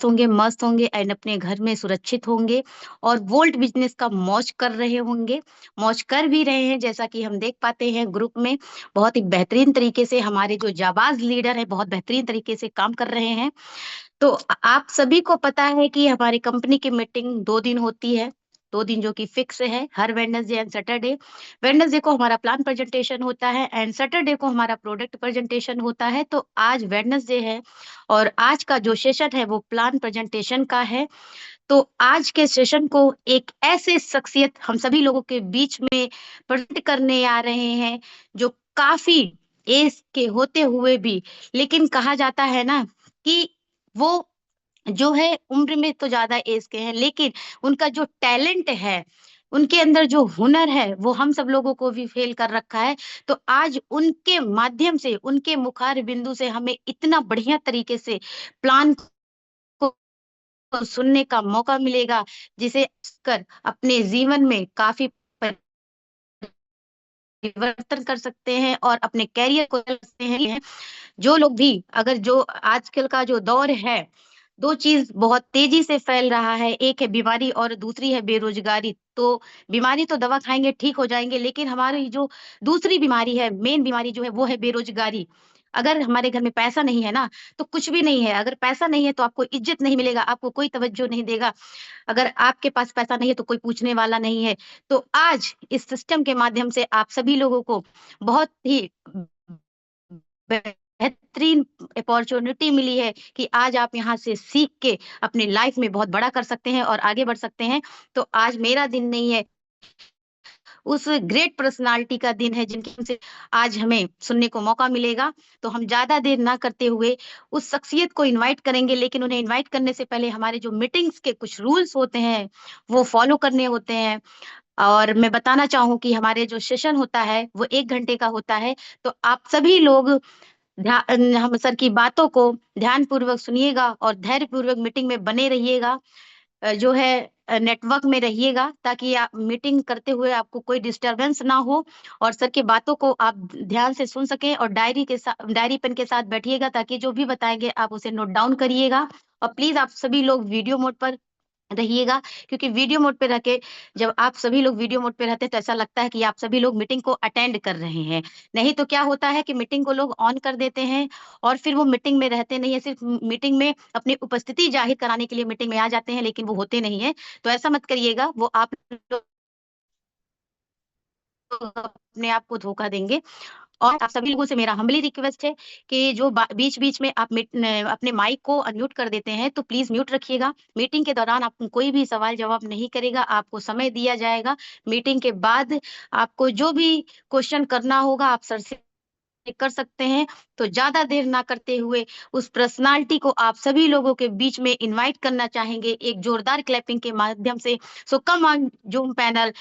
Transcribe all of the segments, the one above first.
होंगे, मस्त होंगे एंड अपने घर में सुरक्षित होंगे और वोल्ट बिजनेस का मौज कर रहे होंगे, मौज कर भी रहे हैं। जैसा कि हम देख पाते हैं ग्रुप में बहुत ही बेहतरीन तरीके से हमारे जो जाबाज लीडर है बहुत बेहतरीन तरीके से काम कर रहे हैं। तो आप सभी को पता है कि हमारी कंपनी की मीटिंग 2 दिन होती है, 2 दिन जो कि फिक्स है, हर वेडनेसडे एंड सैटरडे। वेडनेसडे को हमारा प्लान प्रेजेंटेशन होता है एंड सैटरडे को हमारा प्रोडक्ट प्रेजेंटेशन होता है। तो आज वेडनेसडे है और आज का जो सेशन है वो प्लान प्रेजेंटेशन का है। तो आज के सेशन को एक ऐसे शख्सियत हम सभी लोगों के बीच में प्रेजेंट करने आ रहे हैं जो काफी एज के होते हुए भी, लेकिन कहा जाता है ना कि वो जो है उम्र में तो ज्यादा एज के हैं लेकिन उनका जो टैलेंट है, उनके अंदर जो हुनर है वो हम सब लोगों को भी फेल कर रखा है। तो आज उनके माध्यम से, उनके मुखार बिंदु से हमें इतना बढ़िया तरीके से प्लान को सुनने का मौका मिलेगा जिसे कर अपने जीवन में काफी परिवर्तन कर सकते हैं और अपने कैरियर को कर सकते हैं। जो लोग भी, अगर जो आजकल का जो दौर है, दो चीज बहुत तेजी से फैल रहा है, एक है बीमारी और दूसरी है बेरोजगारी। तो बीमारी तो दवा खाएंगे ठीक हो जाएंगे, लेकिन हमारी जो दूसरी बीमारी है, मेन बीमारी जो है वो है बेरोजगारी। अगर हमारे घर में पैसा नहीं है ना तो कुछ भी नहीं है। अगर पैसा नहीं है तो आपको इज्जत नहीं मिलेगा, आपको कोई तवज्जो नहीं देगा। अगर आपके पास पैसा नहीं है तो कोई पूछने वाला नहीं है। तो आज इस सिस्टम के माध्यम से आप सभी लोगों को बहुत ही बेहतरीन अपॉर्चुनिटी मिली है कि आज आप यहाँ से सीख के अपनी लाइफ में बहुत बड़ा कर सकते हैं और आगे बढ़ सकते हैं। तो आज मेरा दिन नहीं है, उस ग्रेट पर्सनालिटी का दिन है जिनके से आज हमें सुनने को मौका मिलेगा। तो हम ज्यादा देर ना करते हुए उस शख्सियत को इनवाइट करेंगे, लेकिन उन्हें इनवाइट करने से पहले हमारे जो मीटिंग्स के कुछ रूल्स होते हैं वो फॉलो करने होते हैं। और मैं बताना चाहूँ कि हमारे जो सेशन होता है वो 1 घंटे का होता है। तो आप सभी लोग हम सर की बातों को ध्यान पूर्वक सुनिएगा और धैर्य पूर्वक मीटिंग में बने रहिएगा। जो है नेटवर्क में रहिएगा ताकि आप मीटिंग करते हुए आपको कोई डिस्टरबेंस ना हो और सर की बातों को आप ध्यान से सुन सकें। और डायरी पेन के साथ बैठिएगा ताकि जो भी बताएंगे आप उसे नोट डाउन करिएगा। और प्लीज आप सभी लोग वीडियो मोड पर रहिएगा, क्योंकि वीडियो मोड पे रह के, जब आप सभी लोग वीडियो मोड पे रहते हैं तो ऐसा लगता है कि आप सभी लोग मीटिंग को अटेंड कर रहे हैं। नहीं तो क्या होता है कि मीटिंग को लोग ऑन कर देते हैं और फिर वो मीटिंग में रहते नहीं है, सिर्फ मीटिंग में अपनी उपस्थिति जाहिर कराने के लिए मीटिंग में आ जाते हैं लेकिन वो होते नहीं है। तो ऐसा मत करिएगा, वो आप लोग अपने आप को धोखा देंगे। और आप सभी लोगों से मेरा हम्बली रिक्वेस्ट है कि जो बीच बीच में आप अपने माइक को अनम्यूट कर देते हैं तो प्लीज म्यूट रखिएगा। मीटिंग के दौरान आपको कोई भी सवाल जवाब नहीं करेगा, आपको समय दिया जाएगा। मीटिंग के बाद आपको जो भी क्वेश्चन करना होगा आप सर से कर सकते हैं। तो ज्यादा देर ना करते हुए उस पर्सनालिटी को आप सभी लोगों के बीच में इनवाइट करना चाहेंगे एक जोरदार क्लैपिंग के माध्यम से। So come on Zoom panel,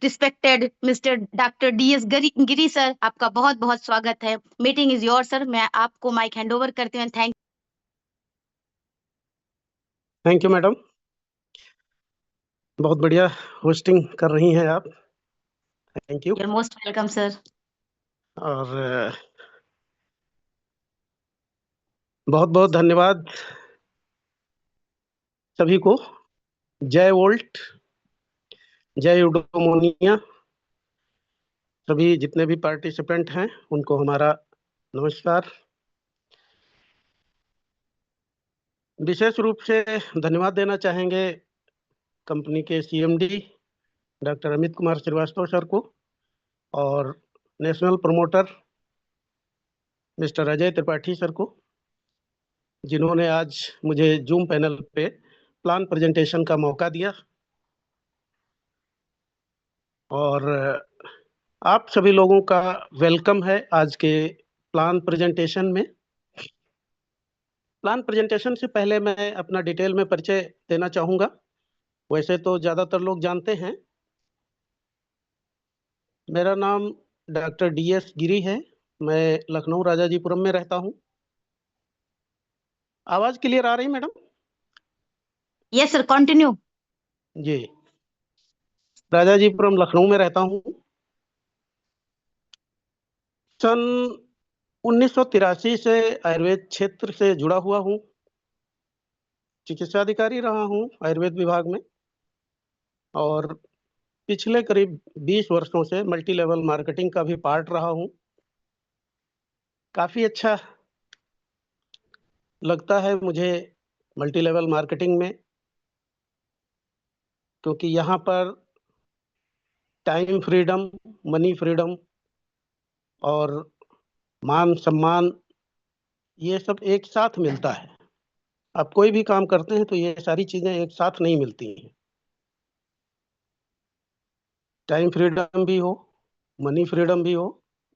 respected mister doctor DS Giri sir, आपका बहुत बहुत स्वागत है। मीटिंग इज योर सर, मैं आपको माइक हैंड ओवर करते हैं। थैंक यू मैडम, बहुत बढ़िया होस्टिंग कर रही हैं आप। Thank you. You most welcome sir. और बहुत बहुत धन्यवाद सभी को। जय वोल्ट, जय यूडोमोनिया। सभी जितने भी पार्टिसिपेंट हैं उनको हमारा नमस्कार। विशेष रूप से धन्यवाद देना चाहेंगे कंपनी के CMD doctor Amit Kumar Srivastava sir को और national promoter mister Ajay Tripathi sir को, जिन्होंने आज मुझे जूम पैनल पे प्लान प्रेजेंटेशन का मौका दिया। और आप सभी लोगों का वेलकम है आज के प्लान प्रेजेंटेशन में। प्लान प्रेजेंटेशन से पहले मैं अपना डिटेल में परिचय देना चाहूँगा। वैसे तो ज़्यादातर लोग जानते हैं, मेरा नाम डॉक्टर DS गिरी है। मैं लखनऊ राजाजीपुरम में रहता हूँ। आवाज़ क्लियर आ रही मैडम? Yes sir, continue. जी, राजाजीपुरम लखनऊ में रहता हूँ। सन 1983 से आयुर्वेद क्षेत्र से जुड़ा हुआ हूँ। चिकित्सा अधिकारी रहा हूँ आयुर्वेद विभाग में, और पिछले करीब 20 वर्षों से मल्टी लेवल मार्केटिंग का भी पार्ट रहा हूँ। काफ़ी अच्छा लगता है मुझे मल्टी लेवल मार्केटिंग में, क्योंकि यहाँ पर टाइम फ्रीडम, मनी फ्रीडम और मान सम्मान, ये सब एक साथ मिलता है। आप कोई भी काम करते हैं तो ये सारी चीज़ें एक साथ नहीं मिलती हैं। टाइम फ्रीडम भी हो, मनी फ्रीडम भी हो,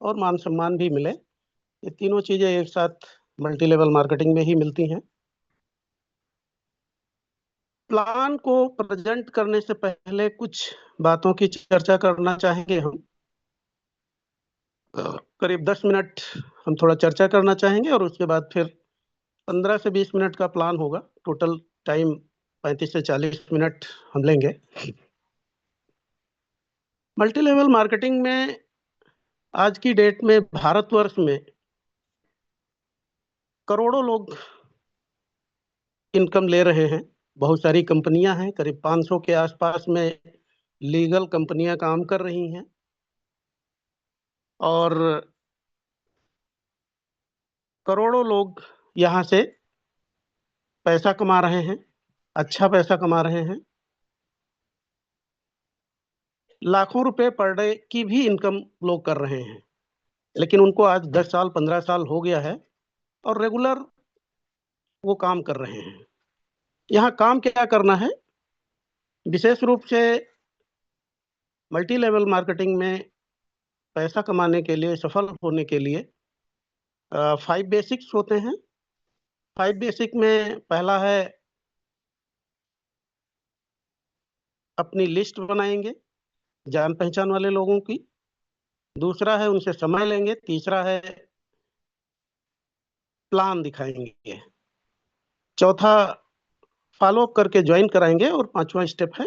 और मान सम्मान भी मिले, ये तीनों चीज़ें एक साथ मल्टी लेवल मार्केटिंग में ही मिलती हैं। प्लान को प्रेजेंट करने से पहले कुछ बातों की चर्चा करना चाहेंगे हम। करीब 10 मिनट हम थोड़ा चर्चा करना चाहेंगे, और उसके बाद फिर 15 से 20 मिनट का प्लान होगा। टोटल टाइम 35 से 40 मिनट हम लेंगे। मल्टी लेवल मार्केटिंग में आज की डेट में भारतवर्ष में करोड़ों लोग इनकम ले रहे हैं। बहुत सारी कंपनियां हैं, करीब 500 के आसपास में लीगल कंपनियां काम कर रही हैं, और करोड़ों लोग यहाँ से पैसा कमा रहे हैं, अच्छा पैसा कमा रहे हैं। लाखों रुपए पर डे की भी इनकम लोग कर रहे हैं, लेकिन उनको आज 10 साल 15 साल हो गया है, और रेगुलर वो काम कर रहे हैं। यहाँ काम क्या करना है? विशेष रूप से मल्टी लेवल मार्केटिंग में पैसा कमाने के लिए, सफल होने के लिए 5 बेसिक्स होते हैं। 5 बेसिक में पहला है अपनी लिस्ट बनाएंगे जान पहचान वाले लोगों की। दूसरा है उनसे समय लेंगे। तीसरा है प्लान दिखाएंगे। चौथा फॉलो अप करके ज्वाइन कराएंगे, और पांचवा स्टेप है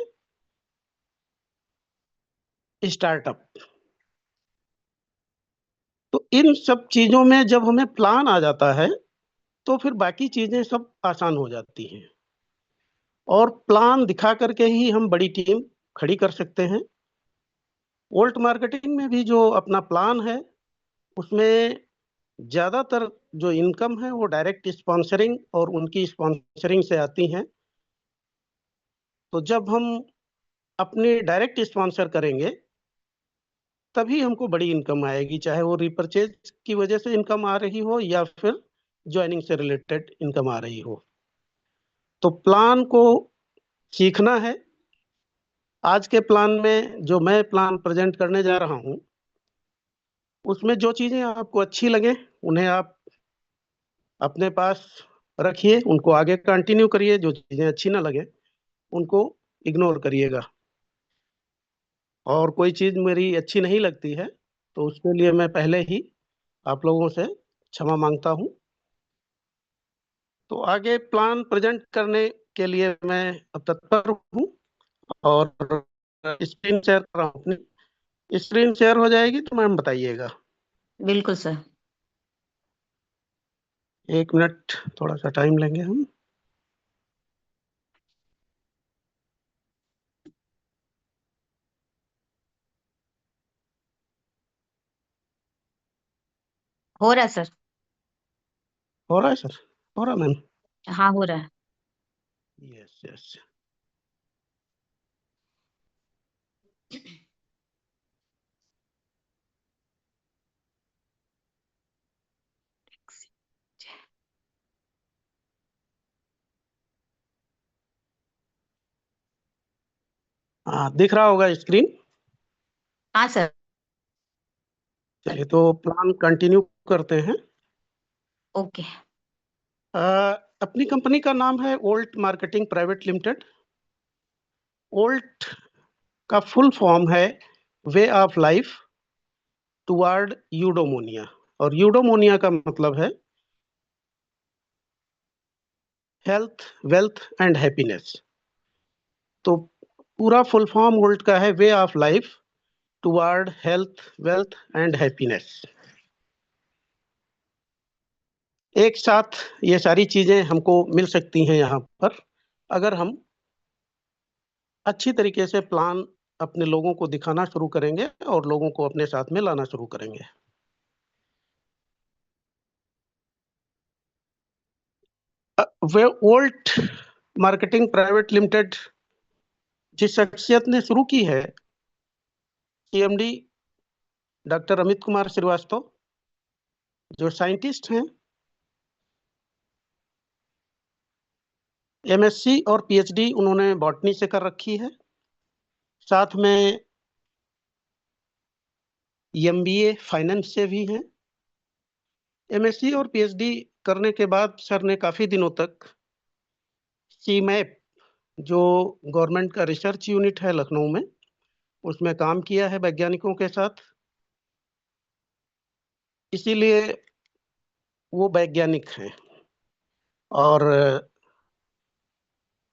स्टार्टअप। तो इन सब चीजों में जब हमें प्लान आ जाता है तो फिर बाकी चीजें सब आसान हो जाती हैं, और प्लान दिखा करके ही हम बड़ी टीम खड़ी कर सकते हैं। वोल्ट मार्केटिंग में भी जो अपना प्लान है, उसमें ज्यादातर जो इनकम है वो डायरेक्ट स्पॉन्सरिंग और उनकी स्पॉन्सरिंग से आती हैं। तो जब हम अपने डायरेक्ट स्पॉन्सर करेंगे तभी हमको बड़ी इनकम आएगी, चाहे वो रिपर्चेज की वजह से इनकम आ रही हो या फिर ज्वाइनिंग से रिलेटेड इनकम आ रही हो। तो प्लान को सीखना है। आज के प्लान में जो मैं प्लान प्रेजेंट करने जा रहा हूँ, उसमें जो चीजें आपको अच्छी लगे उन्हें आप अपने पास रखिए, उनको आगे कंटिन्यू करिए। जो चीजें अच्छी ना लगे उनको इग्नोर करिएगा। और कोई चीज मेरी अच्छी नहीं लगती है तो उसके लिए मैं पहले ही आप लोगों से क्षमा मांगता हूँ। तो आगे प्लान प्रेजेंट करने के लिए मैं अब तत्पर हूँ, और स्क्रीन शेयर कर रहा हूँ अपनी। स्क्रीन शेयर हो जाएगी तो मैम बताइएगा। बिल्कुल सर। 1 मिनट थोड़ा सा टाइम लेंगे हम। हो रहा है सर। हो रहा है सर? हो रहा है मैम? हाँ, हो रहा है। Yes yes. हाँ, दिख रहा होगा स्क्रीन। हाँ सर। चलिए तो प्लान कंटिन्यू करते हैं। ओके। अ, अपनी कंपनी का नाम है ओल्ट मार्केटिंग प्राइवेट लिमिटेड। ओल्ट का फुल फॉर्म है वे ऑफ लाइफ टुवर्ड यूडोमोनिया, और यूडोमोनिया का मतलब है हेल्थ, वेल्थ एंड हैप्पीनेस। तो पूरा फुल फॉर्म ओल्ट का है way of life toward health, wealth and happiness. एक साथ ये सारी चीजें हमको मिल सकती हैं यहाँ पर। अगर हम अच्छी तरीके से प्लान अपने लोगों को दिखाना शुरू करेंगे और लोगों को अपने साथ में लाना शुरू करेंगे। वे वोल्ट मार्केटिंग प्राइवेट लिमिटेड जिस शख्सियत ने शुरू की है, सीएमडी डॉक्टर अमित कुमार श्रीवास्तव, जो साइंटिस्ट हैं, एमएससी और पीएचडी उन्होंने बॉटनी से कर रखी है, साथ में एमबीए फाइनेंस से भी हैं। एमएससी और पीएचडी करने के बाद सर ने काफी दिनों तक सीमैप, जो गवर्नमेंट का रिसर्च यूनिट है लखनऊ में, उसमें काम किया है वैज्ञानिकों के साथ। इसीलिए वो वैज्ञानिक हैं। और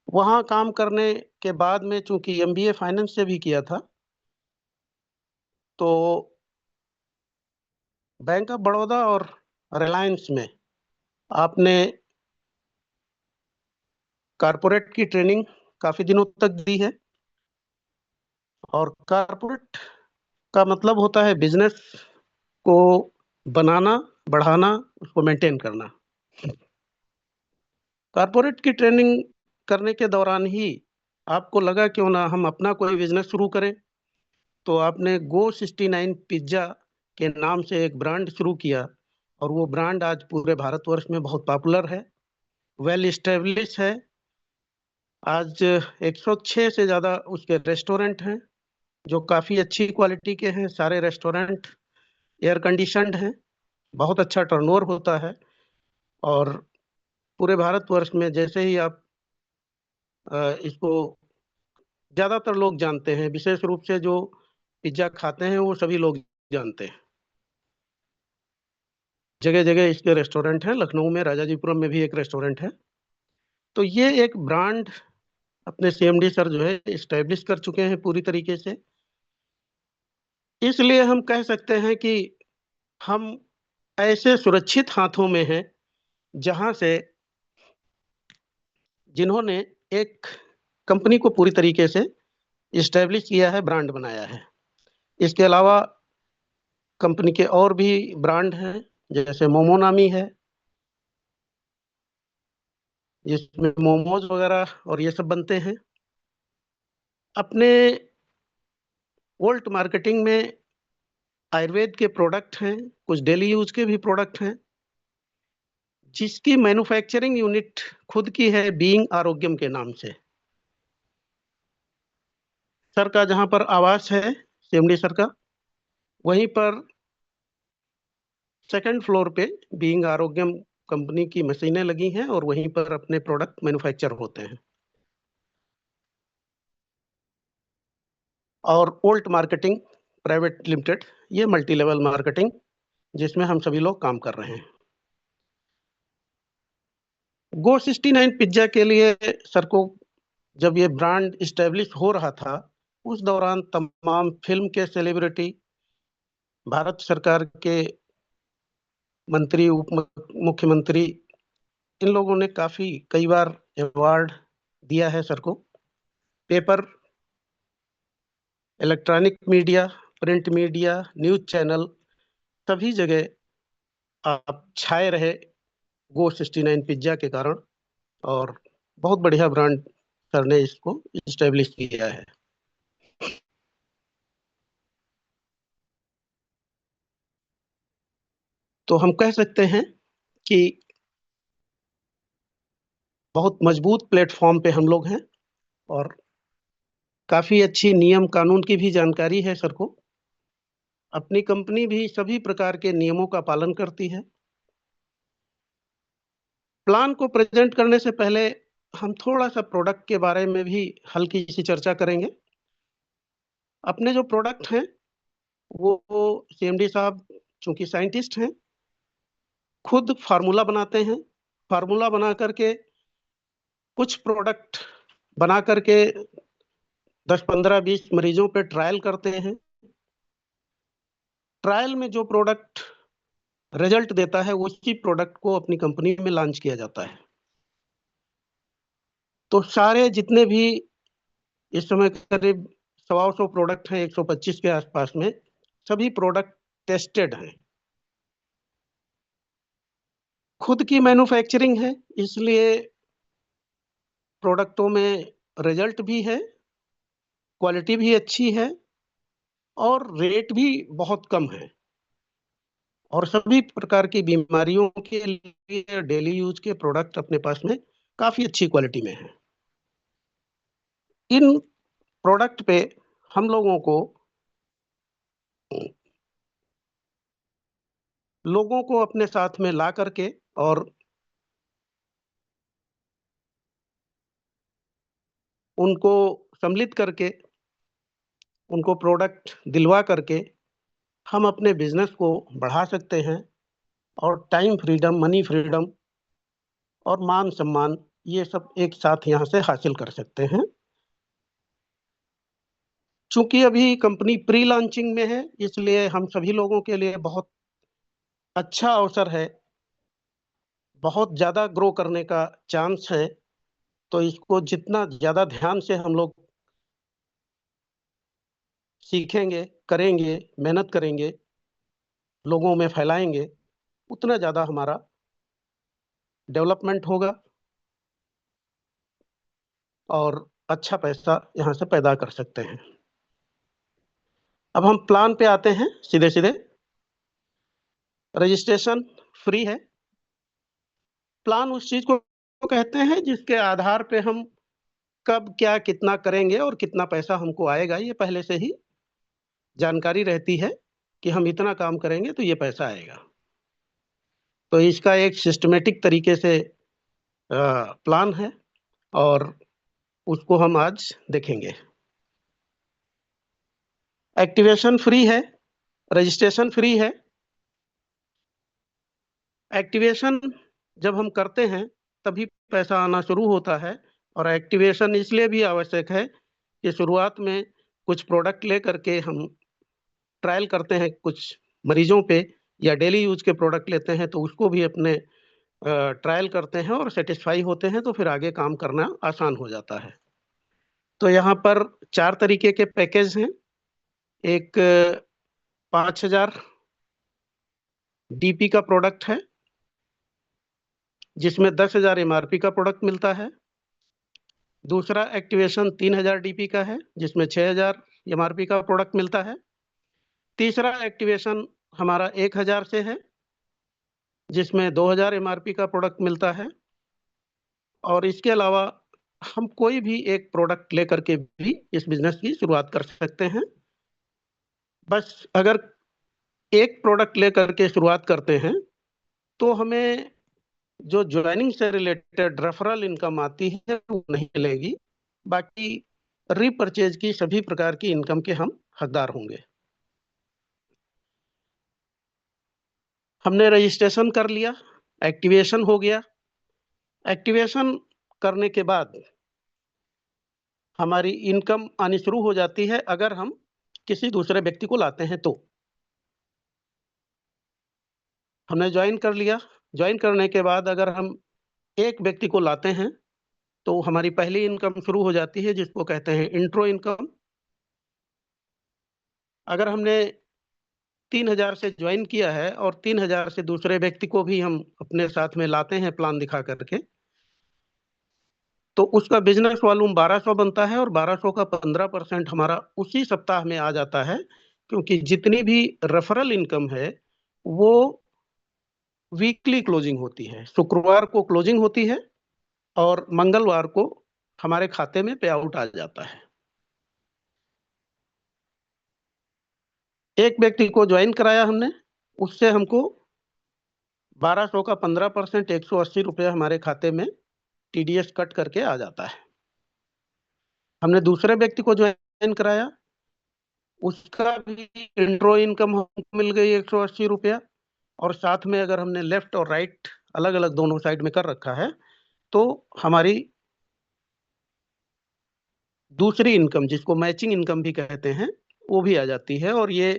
वहाँ काम करने के बाद में चूंकि एमबीए फाइनेंस से भी किया था, तो बैंक ऑफ बड़ौदा और रिलायंस में आपने कारपोरेट की ट्रेनिंग काफी दिनों तक दी है। और कारपोरेट का मतलब होता है बिजनेस को बनाना, बढ़ाना, उसको मेंटेन करना। कारपोरेट की ट्रेनिंग करने के दौरान ही आपको लगा क्यों ना हम अपना कोई बिजनेस शुरू करें, तो आपने गो 69 पिज्जा के नाम से एक ब्रांड शुरू किया। और वो ब्रांड आज पूरे भारतवर्ष में बहुत पॉपुलर है, वेल इस्टेब्लिश है। आज 106 से ज़्यादा उसके रेस्टोरेंट हैं, जो काफ़ी अच्छी क्वालिटी के हैं। सारे रेस्टोरेंट एयर कंडीशनड हैं, बहुत अच्छा टर्नओवर होता है। और पूरे भारतवर्ष में जैसे ही आप इसको ज़्यादातर लोग जानते हैं, विशेष रूप से जो पिज्ज़ा खाते हैं वो सभी लोग जानते हैं। जगह जगह इसके रेस्टोरेंट हैं, लखनऊ में राजाजीपुरम में भी एक रेस्टोरेंट है। तो ये एक ब्रांड अपने सीएमडी सर जो है इस्टेब्लिश कर चुके हैं पूरी तरीके से। इसलिए हम कह सकते हैं कि हम ऐसे सुरक्षित हाथों में हैं जहां से जिन्होंने एक कंपनी को पूरी तरीके से इस्टेब्लिश किया है, ब्रांड बनाया है। इसके अलावा कंपनी के और भी ब्रांड हैं, जैसे मोमो नामी है, जिसमें मोमोज वगैरह और ये सब बनते हैं। अपने वोल्ट मार्केटिंग में आयुर्वेद के प्रोडक्ट हैं, कुछ डेली यूज के भी प्रोडक्ट हैं, जिसकी मैन्युफैक्चरिंग यूनिट खुद की है, बीइंग आरोग्यम के नाम से। सर का जहां पर आवास है, सीएमडी सर का, वहीं पर सेकंड फ्लोर पे बीइंग आरोग्यम कंपनी की मशीनें लगी हैं और वहीं पर अपने प्रोडक्ट मैन्युफैक्चर होते हैं। और वोल्ट मार्केटिंग प्राइवेट लिमिटेड, ये मल्टी लेवल मार्केटिंग जिसमें हम सभी लोग काम कर रहे हैं। गो 69 पिज्जा के लिए सर को जब ये ब्रांड इस्टेब्लिश हो रहा था, उस दौरान तमाम फिल्म के सेलिब्रिटी, भारत सरकार के मंत्री, उप मुख्यमंत्री, इन लोगों ने काफी कई बार अवार्ड दिया है सर को। Paper, electronic media, print media, news channel, सभी जगह आप छाए रहे गो 69 पिज्जा के कारण। और बहुत बढ़िया ब्रांड सर ने इसको इस्टेब्लिश किया है। तो हम कह सकते हैं कि बहुत मजबूत प्लेटफॉर्म पे हम लोग हैं और काफी अच्छी नियम कानून की भी जानकारी है सर को। अपनी कंपनी भी सभी प्रकार के नियमों का पालन करती है। प्लान को प्रेजेंट करने से पहले हम थोड़ा सा प्रोडक्ट के बारे में भी हल्की सी चर्चा करेंगे। अपने जो प्रोडक्ट हैं वो सीएमडी साहब चूंकि साइंटिस्ट हैं, खुद फार्मूला बनाते हैं। फार्मूला बना करके कुछ प्रोडक्ट बना करके 10, 15, 20 मरीजों पे ट्रायल करते हैं। ट्रायल में जो प्रोडक्ट रिजल्ट देता है, उसी प्रोडक्ट को अपनी कंपनी में लॉन्च किया जाता है। तो सारे जितने भी इस समय करीब 125 प्रोडक्ट हैं, 125 के आसपास में, सभी प्रोडक्ट टेस्टेड हैं। खुद की मैन्युफैक्चरिंग है, इसलिए प्रोडक्टों में रिजल्ट भी है, क्वालिटी भी अच्छी है और रेट भी बहुत कम है। और सभी प्रकार की बीमारियों के लिए डेली यूज के प्रोडक्ट अपने पास में काफी अच्छी क्वालिटी में है। इन प्रोडक्ट पे हम लोगों को अपने साथ में ला करके और उनको सम्मिलित करके उनको प्रोडक्ट दिलवा करके हम अपने बिजनेस को बढ़ा सकते हैं और टाइम फ्रीडम, मनी फ्रीडम और मान सम्मान, ये सब एक साथ यहाँ से हासिल कर सकते हैं। चूंकि अभी कंपनी प्री लॉन्चिंग में है, इसलिए हम सभी लोगों के लिए बहुत अच्छा अवसर है, बहुत ज़्यादा ग्रो करने का चांस है। तो इसको जितना ज़्यादा ध्यान से हम लोग सीखेंगे, करेंगे, मेहनत करेंगे, लोगों में फैलाएंगे, उतना ज़्यादा हमारा डेवलपमेंट होगा और अच्छा पैसा यहाँ से पैदा कर सकते हैं। अब हम प्लान पे आते हैं सीधे सीधे। रजिस्ट्रेशन फ्री है। प्लान उस चीज को कहते हैं जिसके आधार पे हम कब क्या कितना करेंगे और कितना पैसा हमको आएगा, ये पहले से ही जानकारी रहती है कि हम इतना काम करेंगे तो ये पैसा आएगा। तो इसका एक सिस्टमेटिक तरीके से प्लान है और उसको हम आज देखेंगे। एक्टिवेशन फ्री है, रजिस्ट्रेशन फ्री है। एक्टिवेशन जब हम करते हैं तभी पैसा आना शुरू होता है। और एक्टिवेशन इसलिए भी आवश्यक है कि शुरुआत में कुछ प्रोडक्ट लेकर के हम ट्रायल करते हैं कुछ मरीजों पे, या डेली यूज के प्रोडक्ट लेते हैं तो उसको भी अपने ट्रायल करते हैं और सेटिस्फाई होते हैं, तो फिर आगे काम करना आसान हो जाता है। तो यहाँ पर 4 तरीके के पैकेज हैं। एक 5,000 डीपी का प्रोडक्ट है जिसमें 10,000 एमआरपी का प्रोडक्ट मिलता है। दूसरा एक्टिवेशन 3,000 डीपी का है जिसमें 6,000 एमआरपी का प्रोडक्ट मिलता है। तीसरा एक्टिवेशन हमारा 1,000 से है जिसमें 2,000 एमआरपी का प्रोडक्ट मिलता है। और इसके अलावा हम कोई भी एक प्रोडक्ट लेकर के भी इस बिजनेस की शुरुआत कर सकते हैं। बस अगर एक प्रोडक्ट लेकर के शुरुआत करते हैं तो हमें जो ज्वाइनिंग से रिलेटेड रेफरल इनकम आती है वो नहीं मिलेगी। बाकी रीपरचेज की सभी प्रकार की इनकम के हम हकदार होंगे। हमने रजिस्ट्रेशन कर लिया, एक्टिवेशन हो गया। एक्टिवेशन करने के बाद हमारी इनकम आनी शुरू हो जाती है अगर हम किसी दूसरे व्यक्ति को लाते हैं तो। हमने ज्वाइन कर लिया, ज्वाइन करने के बाद अगर हम एक व्यक्ति को लाते हैं तो हमारी पहली इनकम शुरू हो जाती है जिसको कहते हैं इंट्रो इनकम। अगर हमने 3,000 से ज्वाइन किया है और 3,000 से दूसरे व्यक्ति को भी हम अपने साथ में लाते हैं प्लान दिखा करके, तो उसका बिजनेस वॉल्यूम 1,200 बनता है और 1,200 का 15% हमारा उसी सप्ताह में आ जाता है। क्योंकि जितनी भी रेफरल इनकम है वो वीकली क्लोजिंग होती है, शुक्रवार को क्लोजिंग होती है और मंगलवार को हमारे खाते में पे आउट आ जाता है। एक व्यक्ति को ज्वाइन कराया हमने, उससे हमको 1,200 का 15% 180 रुपये हमारे खाते में टीडीएस कट करके आ जाता है। हमने दूसरे व्यक्ति को ज्वाइन कराया, उसका भी इंट्रो इनकम हमको मिल गई 180 रुपया। और साथ में अगर हमने लेफ्ट और राइट अलग अलग दोनों साइड में कर रखा है तो हमारी दूसरी इनकम, जिसको मैचिंग इनकम भी कहते हैं, वो भी आ जाती है। और ये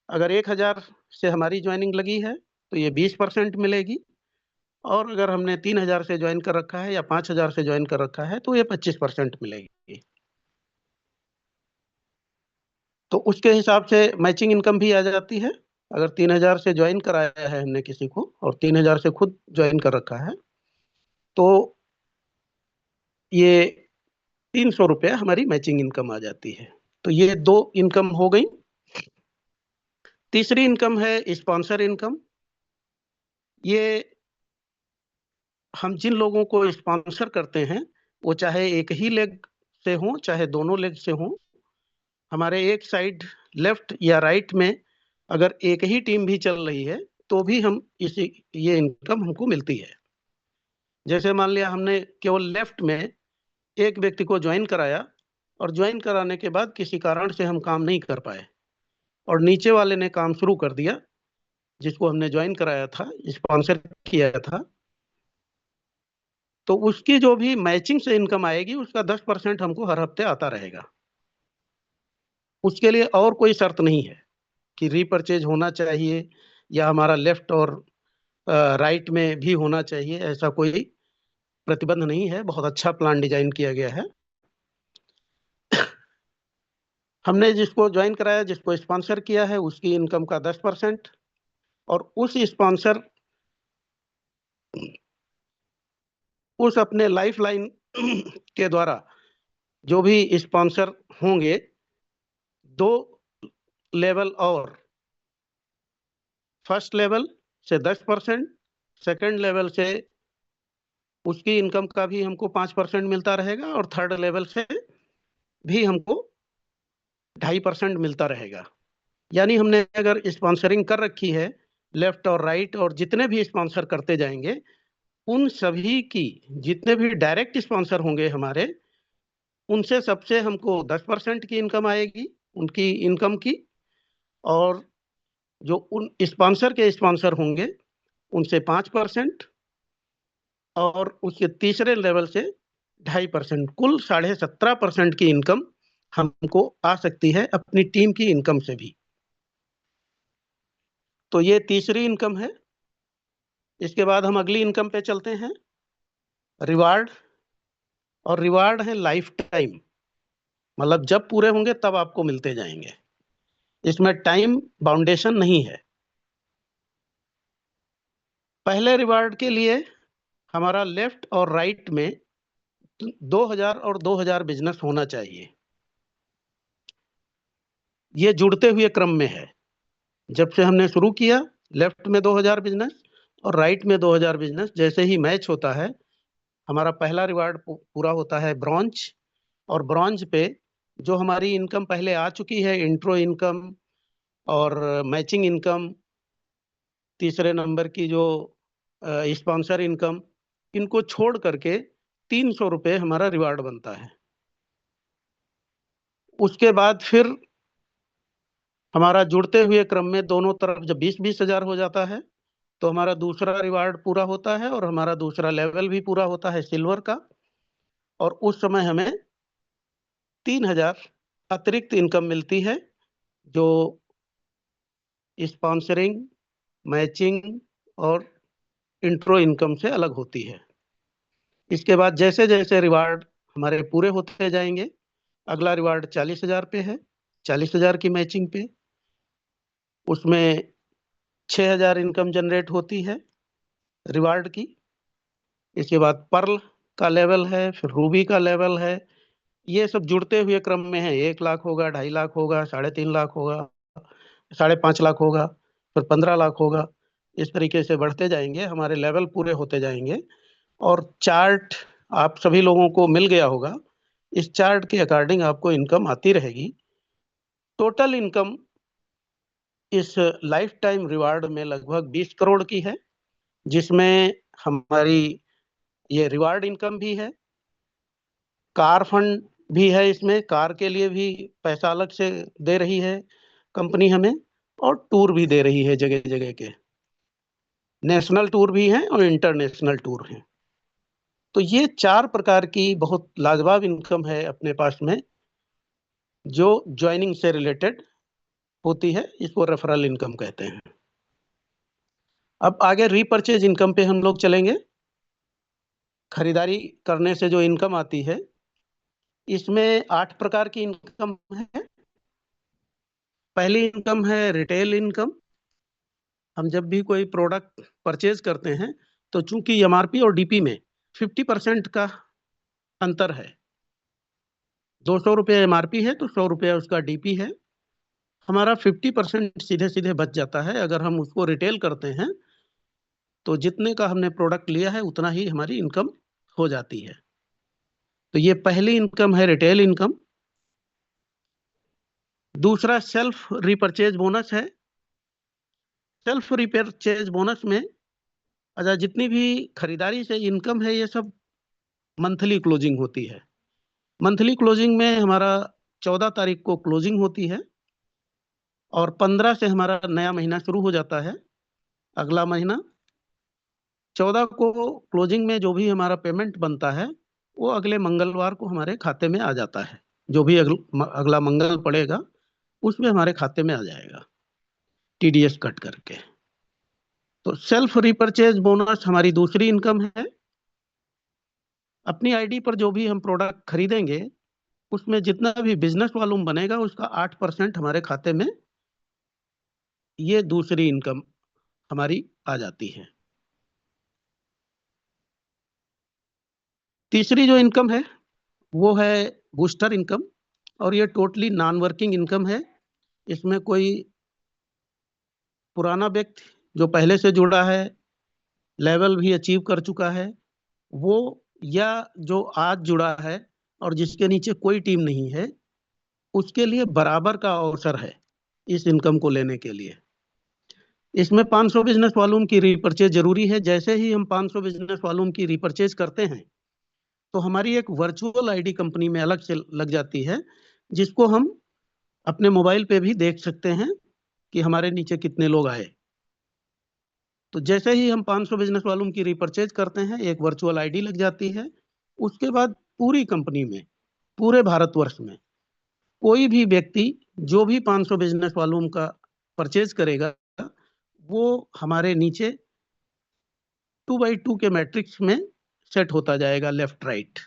अगर 1,000 से हमारी ज्वाइनिंग लगी है तो ये 20% मिलेगी। और अगर हमने 3,000 से ज्वाइन कर रखा है या 5,000 से ज्वाइन कर रखा है तो ये 25% मिलेगी। तो उसके हिसाब से मैचिंग इनकम भी आ जाती है। अगर 3,000 से ज्वाइन कराया है हमने किसी को और 3,000 से खुद ज्वाइन कर रखा है तो ये 300 रुपये हमारी मैचिंग इनकम आ जाती है। तो ये दो इनकम हो गई। तीसरी इनकम है स्पॉन्सर इनकम। ये हम जिन लोगों को स्पॉन्सर करते हैं वो चाहे एक ही लेग से हो चाहे दोनों लेग से हो, हमारे एक साइड लेफ्ट या राइट में अगर एक ही टीम भी चल रही है तो भी हम इसी ये इनकम हमको मिलती है। जैसे मान लिया हमने केवल लेफ्ट में एक व्यक्ति को ज्वाइन कराया और ज्वाइन कराने के बाद किसी कारण से हम काम नहीं कर पाए और नीचे वाले ने काम शुरू कर दिया जिसको हमने ज्वाइन कराया था, स्पॉन्सर किया था, तो उसकी जो भी मैचिंग से इनकम आएगी उसका 10% हमको हर हफ्ते आता रहेगा। उसके लिए और कोई शर्त नहीं है कि रीपरचेज होना चाहिए या हमारा लेफ्ट और राइट में भी होना चाहिए, ऐसा कोई प्रतिबंध नहीं है। बहुत अच्छा प्लान डिजाइन किया गया है। हमने जिसको ज्वाइन कराया, जिसको स्पॉन्सर किया है, उसकी इनकम का 10% और उस अपने लाइफ लाइन के द्वारा जो भी स्पॉन्सर होंगे, दो लेवल और, फर्स्ट लेवल से 10%, सेकंड लेवल से उसकी इनकम का भी हमको 5% मिलता रहेगा और थर्ड लेवल से भी हमको 2.5% मिलता रहेगा। यानी हमने अगर स्पॉन्सरिंग कर रखी है लेफ्ट और राइट और जितने भी स्पॉन्सर करते जाएंगे उन सभी की, जितने भी डायरेक्ट स्पॉन्सर होंगे हमारे, उनसे सबसे हमको 10% की इनकम आएगी उनकी इनकम की, और जो उन स्पॉन्सर के स्पॉन्सर होंगे उनसे 5% और उसके तीसरे लेवल से 2.5%, कुल 17.5% की इनकम हमको आ सकती है अपनी टीम की इनकम से भी। तो ये तीसरी इनकम है। इसके बाद हम अगली इनकम पे चलते हैं, रिवार्ड। और रिवार्ड है लाइफ टाइम, मतलब जब पूरे होंगे तब आपको मिलते जाएंगे। इसमें टाइम बाउंडेशन नहीं है। पहले रिवार्ड के लिए हमारा लेफ्ट और राइट में 2,000 और 2,000 बिजनेस होना चाहिए। ये जुड़ते हुए क्रम में है। जब से हमने शुरू किया, लेफ्ट में 2,000 बिजनेस और राइट में 2,000 बिजनेस, जैसे ही मैच होता है हमारा पहला रिवार्ड पूरा होता है ब्रॉन्ज। और ब्रॉन्ज पे जो हमारी इनकम पहले आ चुकी है, इंट्रो इनकम और मैचिंग इनकम, तीसरे नंबर की जो स्पॉन्सर इनकम, इनको छोड़ करके 300 रुपये हमारा रिवार्ड बनता है। उसके बाद फिर हमारा जुड़ते हुए क्रम में दोनों तरफ जब 20-20 हजार हो जाता है तो हमारा दूसरा रिवार्ड पूरा होता है और हमारा दूसरा लेवल भी पूरा होता है सिल्वर का। और उस समय हमें 3,000 अतिरिक्त इनकम मिलती है जो स्पॉन्सरिंग, मैचिंग और इंट्रो इनकम से अलग होती है। इसके बाद जैसे जैसे रिवार्ड हमारे पूरे होते जाएंगे, अगला रिवार्ड 40,000 पे है, 40,000 की मैचिंग पे। उसमें 6,000 इनकम जनरेट होती है रिवार्ड की। इसके बाद पर्ल का लेवल है, फिर रूबी का लेवल है। ये सब जुड़ते हुए क्रम में है। 1 लाख होगा, 2.5 लाख होगा, 3.5 लाख होगा, 5.5 लाख होगा, फिर 15 लाख होगा। इस तरीके से बढ़ते जाएंगे, हमारे लेवल पूरे होते जाएंगे। और चार्ट आप सभी लोगों को मिल गया होगा। इस चार्ट के अकॉर्डिंग आपको इनकम आती रहेगी। टोटल इनकम इस लाइफ टाइम रिवार्ड में लगभग 20 करोड़ की है, जिसमें हमारी ये रिवार्ड इनकम भी है, कार फंड भी है, इसमें कार के लिए भी पैसा अलग से दे रही है कंपनी हमें, और टूर भी दे रही है जगह जगह के। नेशनल टूर भी हैं और इंटरनेशनल टूर हैं। तो ये 4 प्रकार की बहुत लाजवाब इनकम है अपने पास में जो ज्वाइनिंग से रिलेटेड होती है। इसको रेफरल इनकम कहते हैं। अब आगे रीपर्चेज इनकम पे हम लोग चलेंगे। खरीदारी करने से जो इनकम आती है, इसमें 8 प्रकार की इनकम है। पहली इनकम है रिटेल इनकम। हम जब भी कोई प्रोडक्ट परचेज करते हैं तो चूंकि एमआरपी और डीपी में 50% का अंतर है, 200 रुपये एमआरपी है तो 100 रुपया उसका डीपी है, हमारा 50% सीधे सीधे बच जाता है। अगर हम उसको रिटेल करते हैं तो जितने का हमने प्रोडक्ट लिया है उतना ही हमारी इनकम हो जाती है। तो ये पहली इनकम है, रिटेल इनकम। दूसरा सेल्फ रिपर्चेज बोनस है। सेल्फ रिपर्चेज बोनस में अच्छा, जितनी भी खरीदारी से इनकम है ये सब मंथली क्लोजिंग होती है। मंथली क्लोजिंग में हमारा 14 तारीख को क्लोजिंग होती है और 15 से हमारा नया महीना शुरू हो जाता है, अगला महीना। 14 को क्लोजिंग में जो भी हमारा पेमेंट बनता है वो अगले मंगलवार को हमारे खाते में आ जाता है। जो भी अगला मंगल पड़ेगा उसमें हमारे खाते में आ जाएगा, टीडीएस कट करके। तो सेल्फ रिपर्चेज बोनस हमारी दूसरी इनकम है। अपनी आईडी पर जो भी हम प्रोडक्ट खरीदेंगे उसमें जितना भी बिजनेस वॉल्यूम बनेगा उसका 8% हमारे खाते में, ये दूसरी इनकम हमारी आ जाती है। तीसरी जो इनकम है वो है बूस्टर इनकम, और ये टोटली नॉन वर्किंग इनकम है। इसमें कोई पुराना व्यक्ति जो पहले से जुड़ा है, लेवल भी अचीव कर चुका है, वो, या जो आज जुड़ा है और जिसके नीचे कोई टीम नहीं है, उसके लिए बराबर का अवसर है इस इनकम को लेने के लिए। इसमें 500 बिजनेस वॉल्यूम की रीपर्चेज जरूरी है। जैसे ही हम 500 बिजनेस वॉल्यूम की रीपर्चेज करते हैं तो हमारी एक वर्चुअल आईडी कंपनी में अलग से लग जाती है, जिसको हम अपने मोबाइल पे भी देख सकते हैं कि हमारे नीचे कितने लोग आए। तो जैसे ही हम 500 बिजनेस वॉल्यूम की रीपर्चेज करते हैं एक वर्चुअल आईडी लग जाती है। उसके बाद पूरी कंपनी में, पूरे भारतवर्ष में कोई भी व्यक्ति जो भी 500 बिजनेस वॉल्यूम का परचेज करेगा वो हमारे नीचे 2x2 के मैट्रिक्स में सेट होता जाएगा, लेफ्ट राइट।